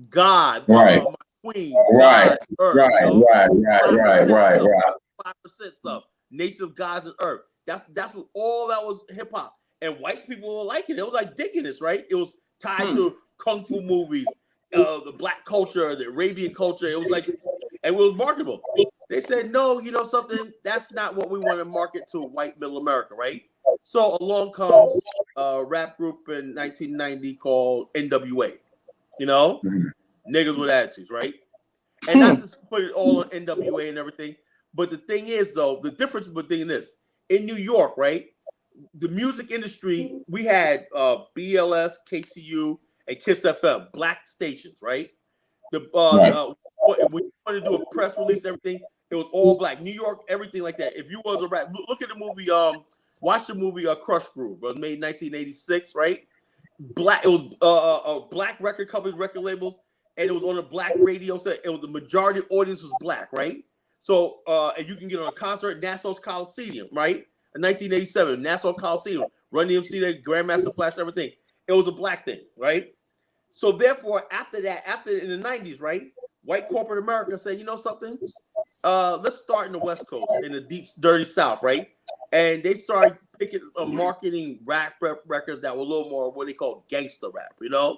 God,
right,
my queen,
right,
God's earth,
right,
you know?
right.
5% stuff, Nation of Gods and Earth. That's what all that was hip hop, and white people were liking it. It was like digging this, right? It was tied to kung fu movies, the black culture, the Arabian culture. It was like, and it was marketable. They said, no, you know something? That's not what we want to market to white middle America, right? So along comes a rap group in 1990 called NWA. You know, niggas with attitudes, right? And not to put it all on NWA and everything, but the thing is, though, the difference between this in New York, right? The music industry, we had BLS, KTU, and Kiss FM, black stations, right? When you want to do a press release, everything, it was all black. New York, everything like that. If you was a rap, look at the movie. Watch the movie Crush Groove, made in 1986, right? Black. It was a black record company, record labels, and it was on a black radio set. It was the majority audience was black, right? So, and you can get on a concert at Nassau's Coliseum, right? In 1987, Nassau Coliseum, Run DMC, there, Grandmaster Flash, everything. It was a black thing, right? So therefore, after that, in the 90s, right, white corporate America said, you know something? Let's start in the West Coast, in the deep, dirty South, right? And they started picking marketing rap records that were a little more what they call gangster rap, you know?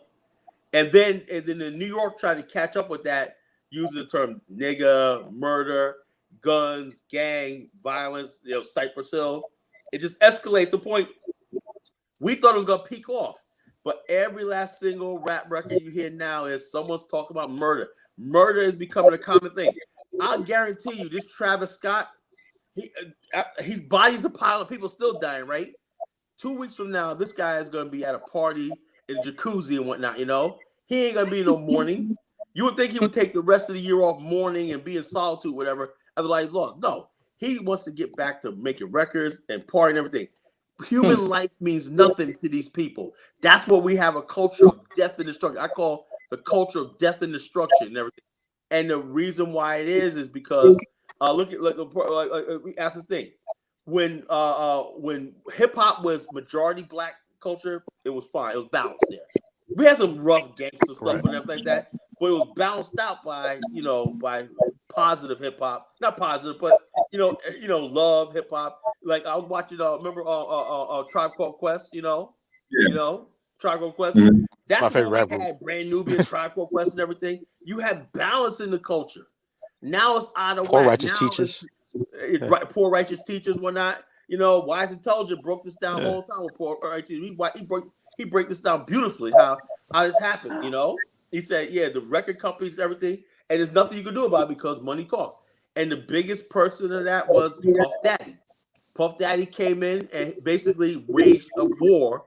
And then in New York tried to catch up with that, using the term nigga, murder, guns, gang, violence, you know, Cypress Hill. It just escalates to a point. We thought it was gonna peak off, but every last single rap record you hear now is someone's talking about murder. Murder is becoming a common thing. I'll guarantee you, this Travis Scott, his body's a pile of people still dying, right? 2 weeks from now, this guy is gonna be at a party in a jacuzzi and whatnot, you know? He ain't gonna be no mourning. You would think he would take the rest of the year off mourning and be in solitude, whatever. Otherwise, look, no, he wants to get back to making records and partying and everything. Human life means nothing to these people. That's what we have, a culture of death and destruction. I call the culture of death and destruction and everything. And the reason why it is because look, we ask this thing. When hip hop was majority black culture, it was fine. It was balanced there. We had some rough gangster stuff and everything like that, but it was balanced out by positive hip hop. Not positive, but love hip hop. Like I was watching, remember Tribe Called Quest, you know, Tribe Called Quest.
Mm-hmm.
That's
my favorite
when we had Brand Nubian, Tribe Called Quest, and everything. You had balance in the culture. Now it's out of
Poor
whack.
Righteous Teachers.
Poor Righteous Teachers, whatnot. You know, Wise Intelligent broke this down all the time with Poor Righteous. He broke this down beautifully. How this happened? You know, he said, the record companies and everything, and there's nothing you can do about it because money talks. And the biggest person of that was Puff Daddy. Puff Daddy came in and basically waged a war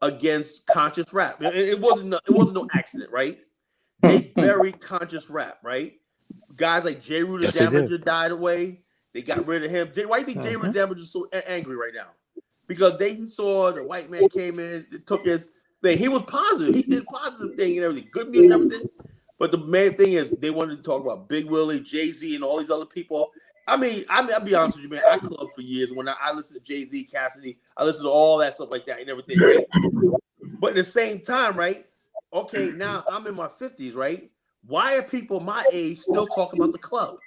against conscious rap. It wasn't no accident, right? They buried conscious rap, right? Guys like J. Rue the Damager died away. They got rid of him. Why do you think J. Rue the Damager is so angry right now? Because he saw the white man came in, took his thing. He was positive. He did positive thing and everything, good music, everything. But the main thing is they wanted to talk about Big Willie, Jay-Z, and all these other people. I mean, I'll be honest with you, man. I clubbed for years when I listened to Jay-Z, Cassidy. I listened to all that stuff like that and everything, right? But at the same time, right? Okay, now I'm in my 50s, right? Why are people my age still talking about the club?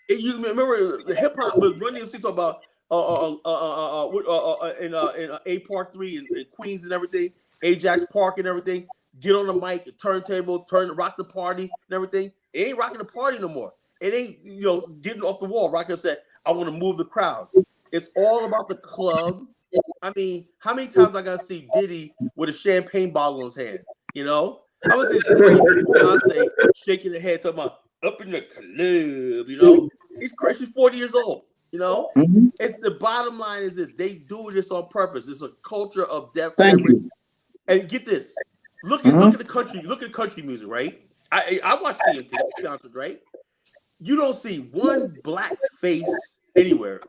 You remember the hip hop was Run DMC talk about in A Park 3 in Queens and everything, Ajax Park and everything. Get on the mic, the turntable, rock the party and everything. It ain't rocking the party no more. It ain't getting off the wall. Rocker said, "I want to move the crowd." It's all about the club. I mean, how many times I gotta see Diddy with a champagne bottle in his hand? I was this crazy Beyonce shaking her head talking about up in the club. He's crazy. She's 40 years old.
Mm-hmm.
It's the bottom line is this: they do this on purpose. It's a culture of death.
Thank you.
And get this: look at the country. Look at country music, right? I watch CMT, right? You don't see one black face anywhere.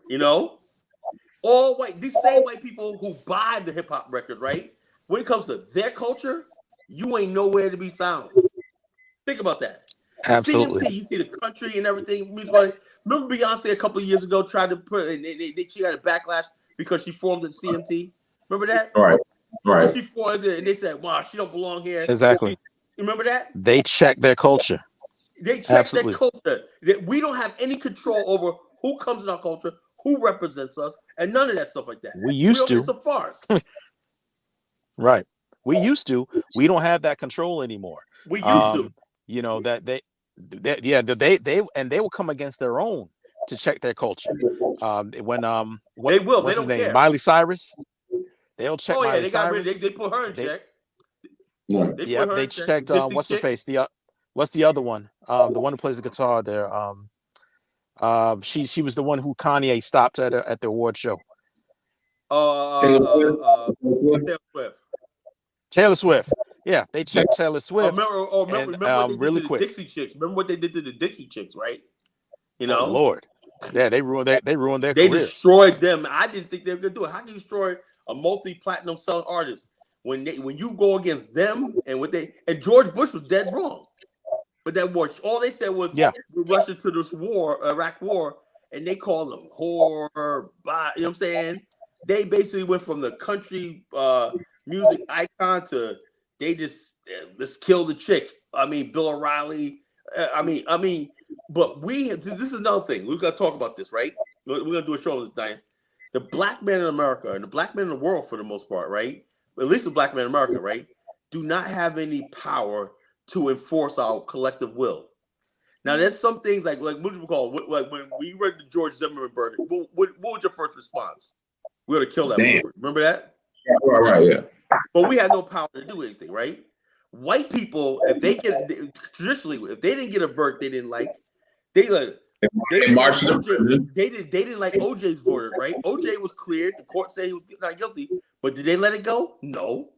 All white. These same white people who buy the hip hop record, right? When it comes to their culture, you ain't nowhere to be found. Think about that.
Absolutely.
CMT, you see the country and everything. Remember Beyonce a couple of years ago tried to put, she got a backlash because she formed at CMT. Remember that?
Right.
She formed it, and they said, "Wow, she don't belong here."
Exactly.
You remember that?
They check their culture.
They check their culture. That we don't have any control over who comes in our culture, who represents us, and none of that stuff like that.
We used to.
It's a farce.
Right. We used to. We don't have that control anymore.
We used to.
That they will come against their own to check their culture. They will.
They don't care.
Miley Cyrus. They'll check.
Oh yeah,
Miley Cyrus.
They put her in check.
They checked. What's her face? What's the other one? The one who plays the guitar there. She was the one who Kanye stopped at the award show. Taylor Swift. Yeah, they checked Taylor Swift.
Remember what they did
really
to the
quick.
Dixie Chicks. Remember what they did to the Dixie Chicks, right?
Oh, Lord. Yeah, they ruined their careers.
They destroyed them. I didn't think they were gonna do it. How can you destroy a multi-platinum selling artist when you go against them and George Bush was dead wrong. But that war, all they said was we're rushing to this war, Iraq war, and they called them whore, you know what I'm saying? They basically went from the country music icon to they just let's kill the chicks. I mean, Bill O'Reilly. But this is another thing. We're gonna talk about this, right? We're gonna do a show on this, Diane. The black men in America and the black men in the world, for the most part, right? At least the black men in America, right, do not have any power to enforce our collective will. Now, there's some things like what do you call it? Like when we read the George Zimmerman verdict, what was your first response? We ought to kill that movement. Remember that?
Right, yeah.
But we had no power to do anything, right? White people, if they traditionally, if they didn't get a verdict they didn't like, they didn't like OJ's verdict, right? OJ was cleared. The court said he was not guilty, but did they let it go? No.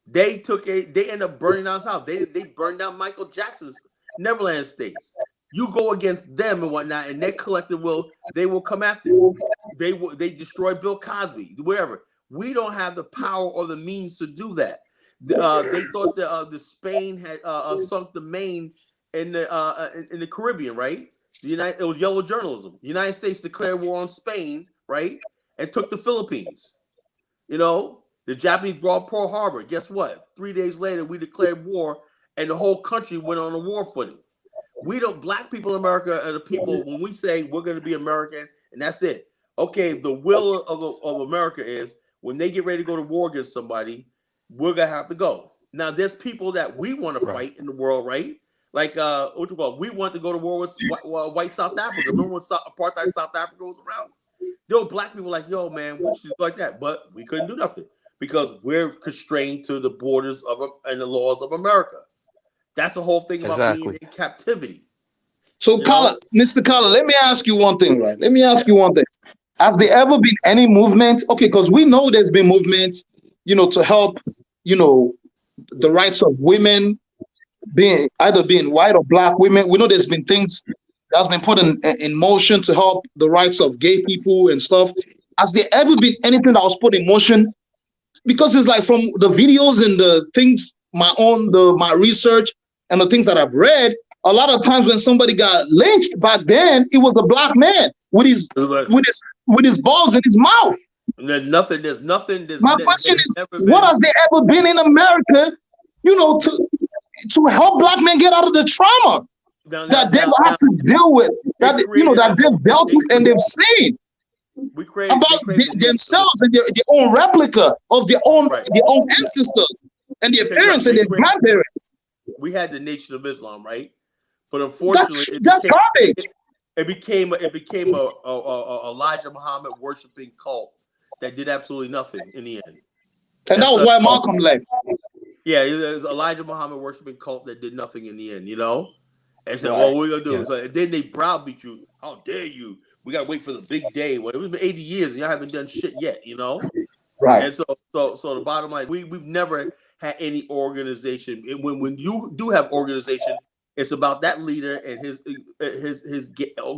They ended up burning down his house. They burned down Michael Jackson's Neverland Estates. You go against them and whatnot, and their collective will, they will come after you. They destroyed Bill Cosby, wherever. We don't have the power or the means to do that. They thought the Spain had sunk the Maine in the Caribbean, right? It was yellow journalism. The United States declared war on Spain, right, and took the Philippines. The Japanese brought Pearl Harbor. Guess what? 3 days later, we declared war, and the whole country went on a war footing. Black people in America are the people, when we say we're going to be American, and that's it. Okay, the will of America is when they get ready to go to war against somebody, we're going to have to go. Now, there's people that we want to fight in the world, right? Like, we want to go to war with white South Africa. Remember when apartheid South Africa was around? There were black people like, yo, man, we should do like that. But we couldn't do nothing because we're constrained to the borders and the laws of America. That's the whole thing about being in captivity.
So, Mr. Colin, let me ask you one thing, right? Has there ever been any movement? Okay, because we know there's been movement, to help, the rights of women, being white or black women. We know there's been things that's been put in motion to help the rights of gay people and stuff. Has there ever been anything that was put in motion because it's like from the videos and the things, my research and the things that I've read, a lot of times when somebody got lynched back then, it was a black man with his balls in his mouth.
There's nothing.
My question is, what has there ever been in America, to help black men get out of the trauma that they've had to deal with, that they've dealt with and they've seen about themselves and their own replica of their own ancestors and their parents and their grandparents.
We had the Nation of Islam, right? But unfortunately,
that's garbage.
It became a Elijah Muhammad worshiping cult that did absolutely nothing in the end.
And that was why Malcolm left.
Yeah, it was Elijah Muhammad worshiping cult that did nothing in the end, And said, "Well, what we're gonna do?" So, and then they browbeat you. How dare you? We gotta wait for the big day. Well, it was been 80 years and y'all haven't done shit yet,
Right.
And so the bottom line, we've never had any organization. When you do have organization, it's about that leader and his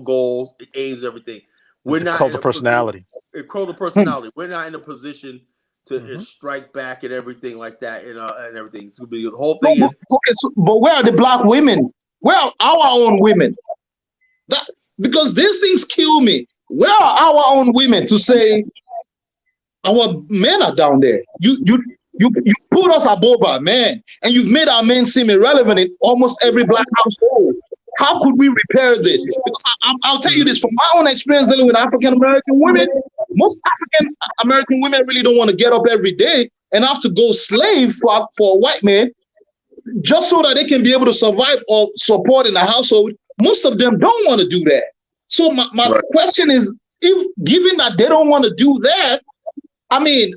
goals, aims, everything.
We're not cult of personality.
Cult of personality. We're not in a position to strike back and everything like that, and everything. It's gonna be the whole thing is.
Okay, but where are the black women? Where are our own women? Because these things kill me. Where are our own women to say our men are down there? You put us above our men, and you've made our men seem irrelevant in almost every black household. How could we repair this? Because I'll tell you this from my own experience dealing with African American women. Most African American women really don't want to get up every day and have to go slave for a white man just so that they can be able to survive or support in the household. Most of them don't want to do that. So my question is, given that they don't want to do that, I mean,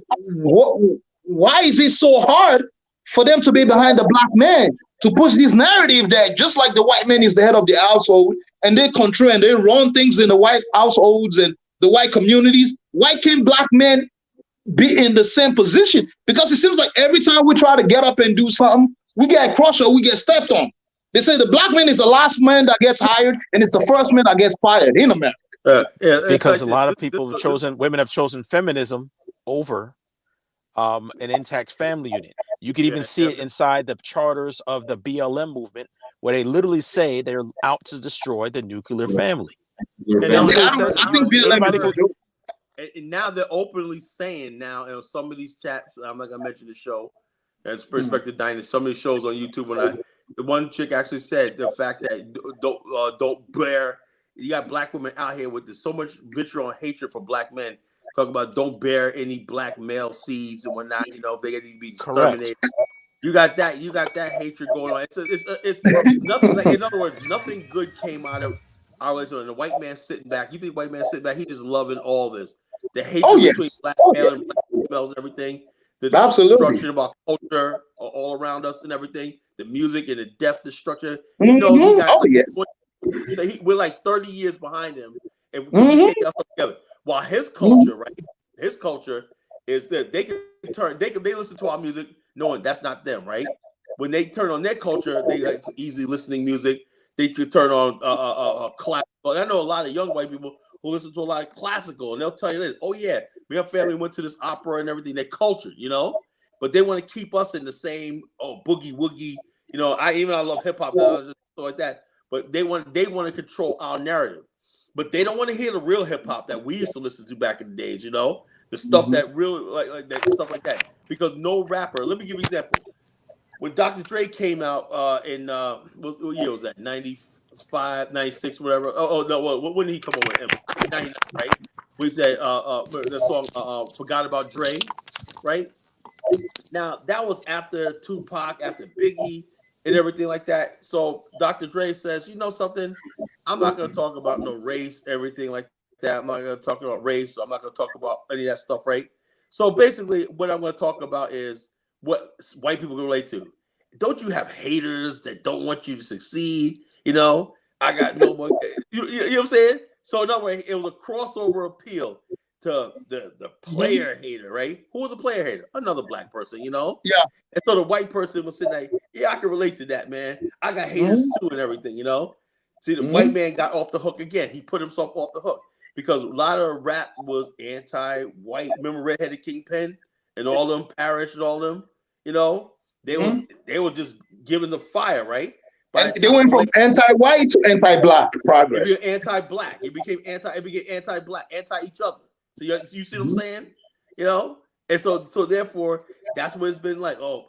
why is it so hard for them to be behind the black man, to push this narrative that just like the white man is the head of the household and they control and they run things in the white households and the white communities, why can't black men be in the same position? Because it seems like every time we try to get up and do something, we get crushed or we get stepped on. They say the black man is the last man that gets hired and it's the first man that gets fired in America.
Because a lot of people women have chosen feminism over an intact family unit. You can even see it inside the charters of the BLM movement, where they literally say they're out to destroy the nuclear family.
And now they're openly saying in some of these chats, I'm not gonna mention the show, as Perspective Dynasty, some of these shows on YouTube, the one chick actually said the fact that don't bear. You got black women out here with so much vitriol and hatred for black men. Talk about don't bear any black male seeds and whatnot. They need to be exterminated. You got that hatred going on. It's nothing. Like, in other words, nothing good came out of our relationship. And the white man sitting back. You think the white man sitting back? He just loving all this. The hatred between black male and black females and everything. The destruction of our culture all around us and everything. The music and the death destruction. He knows he got. We're like 30 years behind him, and we can't get ourselves together. While his culture, his culture is that they listen to our music knowing that's not them, right? When they turn on their culture, they like easy listening music. They could turn on classical. I know a lot of young white people who listen to a lot of classical, and they'll tell you this, oh yeah, my family went to this opera and everything. They're cultured, but they want to keep us in the same boogie woogie. I love hip hop just like that, but they want to control our narrative. But they don't want to hear the real hip hop that we used to listen to back in the days, the stuff that really like that stuff like that. Because no rapper. Let me give you an example. When Dr. Dre came out in what year was that? 95, 96, whatever. Oh no. When did he come over with him? 99, right? We said the song "Forgot About Dre," right? Now that was after Tupac, after Biggie, and everything like that. So Dr. Dre says, you know something? I'm not going to talk about no race, everything like that. I'm not going to talk about race. I'm not going to talk about any of that stuff, right? So basically, what I'm going to talk about is what white people can relate to. Don't you have haters that don't want you to succeed? I got no more. You know what I'm saying? So in other way, it was a crossover appeal to the player hater, right? Who was a player hater? Another black person, Yeah. And so the white person was sitting like, yeah, I can relate to that, man. I got haters too and everything, See, the white man got off the hook again. He put himself off the hook because a lot of rap was anti-white. Remember Redheaded Kingpin and all them Parrish and all them, you know, they were just giving the fire, right?
And they went from anti-white to anti-black progress.
It became anti-black. It became anti-black, anti-each other. So you see what I'm saying? You know? And so therefore, that's what it's been like. Oh,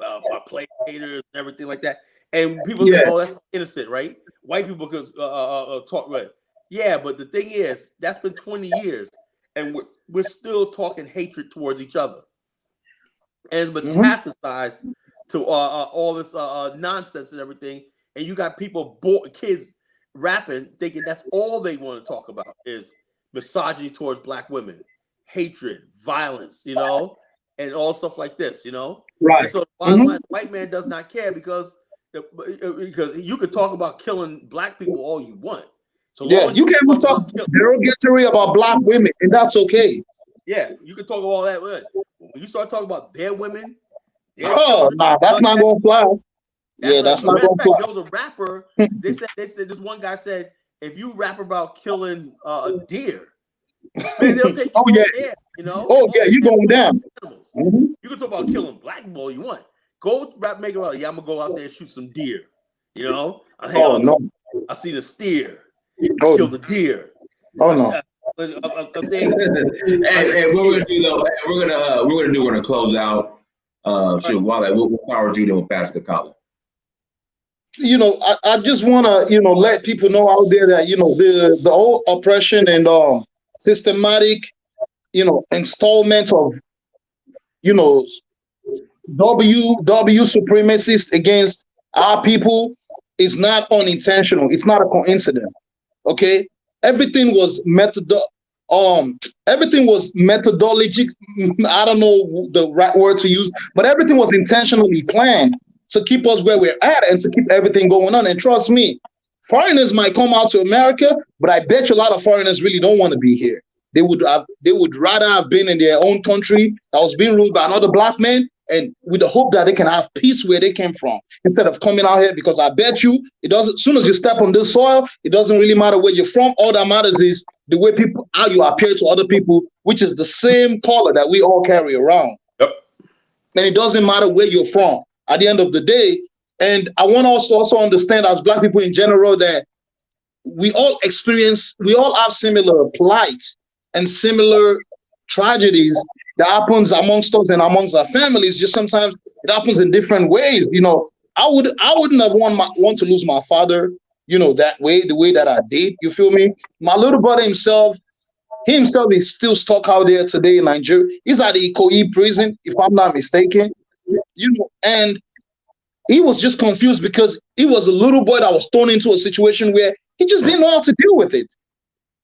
play haters and everything like that. And people say, oh, that's innocent, right? White people could talk, right? Yeah, but the thing is, that's been 20 years, and we're still talking hatred towards each other. And it's been metastasized to all this nonsense and everything. And you got people, kids rapping, thinking that's all they want to talk about is misogyny towards black women, hatred, violence, you know, and all stuff like this, you know.
Right.
And so the bottom line, white man does not care because you could talk about killing black people all you want. So
you can talk derogatory about black women, and that's okay.
Yeah, you can talk about all that. When you start talking about their women,
that's not gonna fly. That's not gonna fly.
There was a rapper. They said this one guy said, if you rap about killing a deer, man, they'll take you there, you know.
You going down.
You can talk about killing black people all you want. Go rap, make it out. Yeah, I'm gonna go out there and shoot some deer. You know. I seen a steer. I killed the deer.
And what we're gonna do though, we're gonna close out. We'll power you, then we'll pass the Colin.
You know, I just want to, let people know out there that, the whole oppression and systematic, installment of, W supremacists against our people is not unintentional. It's not a coincidence. Okay, everything was methodologic. I don't know the right word to use, but everything was intentionally planned to keep us where we're at and to keep everything going on. And trust me, foreigners might come out to America, but I bet you a lot of foreigners really don't want to be here. They would rather have been in their own country that was being ruled by another black man, and with the hope that they can have peace where they came from, instead of coming out here. Because I bet you, as soon as you step on this soil, it doesn't really matter where you're from. All that matters is the way how you appear to other people, which is the same color that we all carry around.
Yep.
And it doesn't matter where you're from at the end of the day. And I want us to also understand, as black people in general, that we all have similar plight and similar tragedies that happens amongst us and amongst our families. Just sometimes it happens in different ways. I wouldn't have want to lose my father, that way, the way that I did. You feel me? My little brother himself is still stuck out there today in Nigeria. He's at the Ikoyi prison, if I'm not mistaken. And he was just confused because he was a little boy that was thrown into a situation where he just didn't know how to deal with it.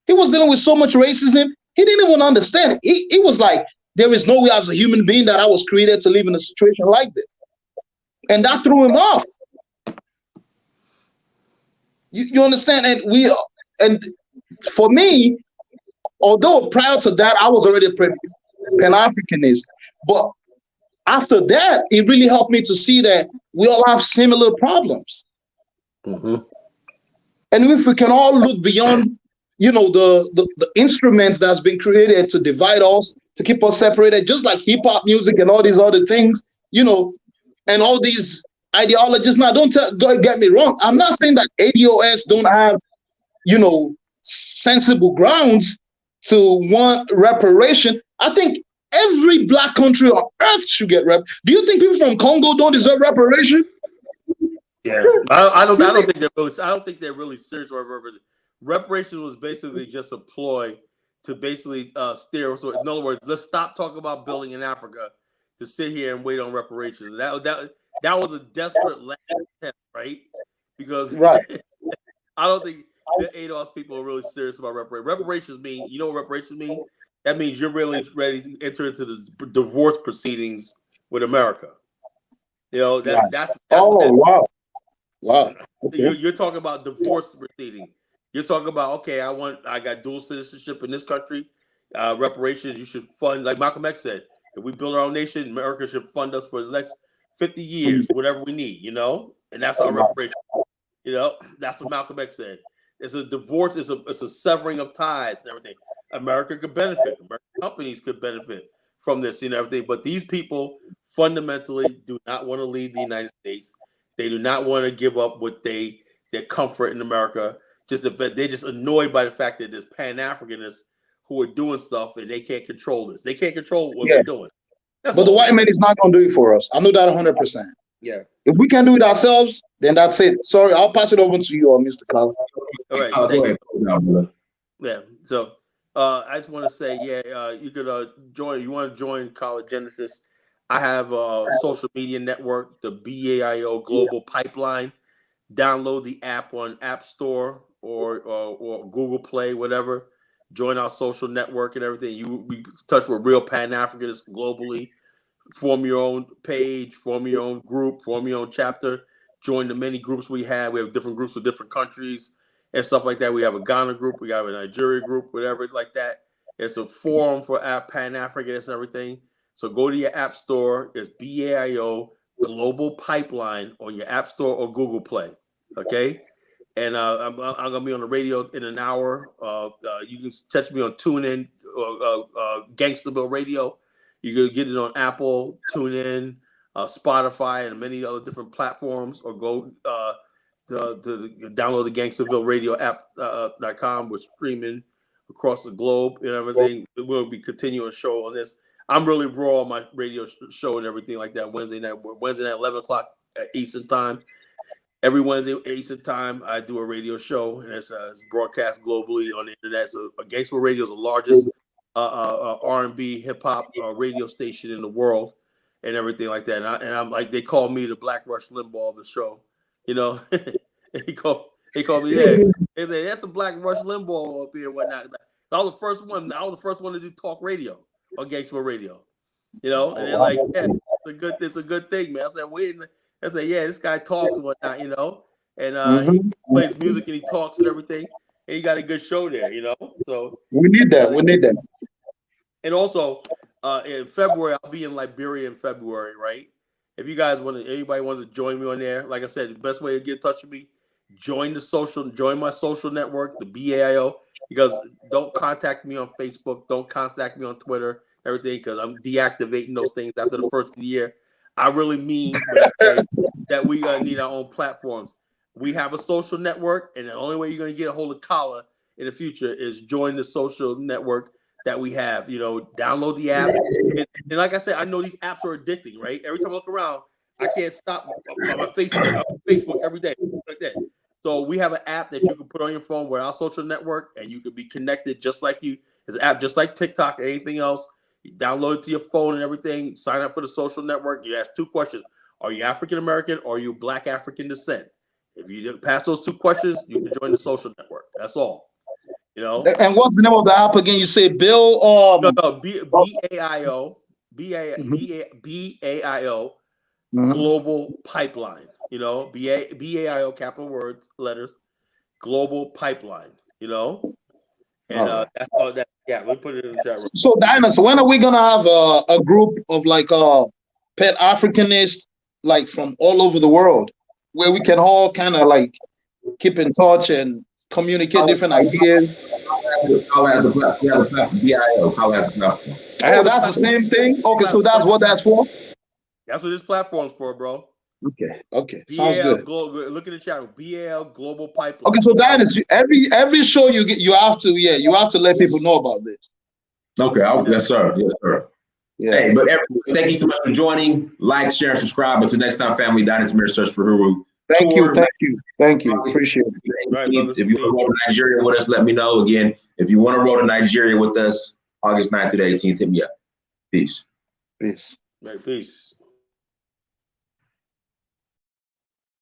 He was dealing with so much racism. He didn't even understand it. He was like, there is no way as a human being that I was created to live in a situation like this. And that threw him off. You understand? And for me, although prior to that, I was already a Pan-Africanist, but after that, it really helped me to see that we all have similar problems.
Mm-hmm.
And if we can all look beyond, the instruments that's been created to divide us, to keep us separated, just like hip hop music and all these other things, and all these ideologies. Now, don't get me wrong. I'm not saying that ADOS don't have, sensible grounds to want reparation. I think every black country on earth should get rep. Do you think people from Congo don't deserve reparation?
Yeah, I don't think they're really serious about reparation. Reparation was basically just a ploy to basically steer. So in other words, let's stop talking about building in Africa to sit here and wait on reparations. That was a desperate last attempt, right? Because I don't think the ADOS people are really serious about reparations. Reparations mean, you know what reparations mean? That means you're really ready to enter into the divorce proceedings with America. That's
wow. Okay.
You're talking about divorce proceedings. You're talking about, okay, I got dual citizenship in this country. Reparations, you should fund, like Malcolm X said, if we build our own nation, America should fund us for the next 50 years, whatever we need, and that's our reparation. That's what Malcolm X said. It's a divorce, it's a severing of ties and everything. America could benefit. American companies could benefit from this and everything. But these people fundamentally do not want to leave the United States. They do not want to give up what their comfort in America. They're just annoyed by the fact that there's Pan-Africanists who are doing stuff and they can't control this. They can't control what we're doing. But
the white man is not going to do it for us. I know that 100%.
Yeah.
If we can do it ourselves, then that's it. Sorry, I'll pass it over to you, Mr. Colin.
All right.
Go ahead.
Yeah. So I just want to say, you could join. You want to join College Genesis? I have a social media network, the BAIO Global Pipeline. Download the app on App Store or Google Play, whatever. Join our social network and everything. You be touch with real Pan-Africanists globally. Form your own page, form your own group, form your own chapter. Join the many groups we have. We have different groups with different countries and stuff like that. We have a Ghana group, we have a Nigeria group, whatever like that. It's a forum for Pan-Africanists and everything. So go to your app store. It's BAIO Global Pipeline on your app store or Google Play. Okay. And I'm going to be on the radio in an hour. You can catch me on TuneIn, Gangsterville Radio. You can get it on Apple, TuneIn, Spotify, and many other different platforms, or go to download the Gangsterville Radio app.com. We're streaming across the globe and everything. We'll be continuing a show on this. I'm really raw on my radio show and everything like that. Wednesday night, 11 o'clock Eastern time. Every Wednesday, Eastern time, I do a radio show, and it's broadcast globally on the internet. So Gangsterville Radio is the largest R&B hip hop radio station in the world, and everything like that. And I'm like, they call me the Black Rush Limbaugh of the show, you know. He called me, They say that's the Black Rush Limbaugh up here and whatnot. I was the first one. I was the first one to do talk radio on Gangsterville Radio, you know. And they're like, yeah, it's a good thing, man. I said, wait. I said, yeah, this guy talks and whatnot, you know. And he plays music and he talks and everything. And he got a good show there, you know. So
we need that.
And also, in February, I'll be in Liberia in February, right? If you guys anybody wants to join me on there, like I said, the best way to get in touch with me, join my social network, the BAIO, because don't contact me on Facebook, don't contact me on Twitter, everything, because I'm deactivating those things after the first of the year. I really mean when I say that we need our own platforms. We have a social network, and the only way you're going to get a hold of Kala in the future is join the social network that we have. You know, download the app. And like I said, I know these apps are addicting, right? Every time I look around, I can't stop on my Facebook every day like that. So we have an app that you can put on your phone with our social network, and you can be connected just like you. It's an app just like TikTok or anything else. You download it to your phone and everything. Sign up for the social network. You ask 2 questions. Are you African American or are you Black African descent? If you pass those 2 questions, you can join the social network. That's all. You know.
And what's the name of the app again? You say Bill?
BAIO Global Pipeline. You know, BAIO, capital words, letters, Global Pipeline. You know, and that's all that. Yeah, we put it in the chat room.
So, Dinah, when are we gonna have a group of like Pan-Africanists like from all over the world, where we can all kind of like keep in touch and communicate different ideas?
That's
the same thing. Okay, so that's what that's for.
That's what this platform's for, bro.
Okay, sounds good.
Look at the chat room. BAL Global Pipeline.
Okay, so Dennis, every show you get, you have to let people know about this.
Okay, yes, sir. Yeah. Hey, but thank you so much for joining. Like, share, and subscribe. Until next time, family. Dynasty Mirror Search for Huru.
Thank you. Appreciate it.
Right, if you want to roll to Nigeria with us, let me know. Again, if you want to roll to Nigeria with us, August 9th through the 18th, hit me up. Peace.
Right, peace.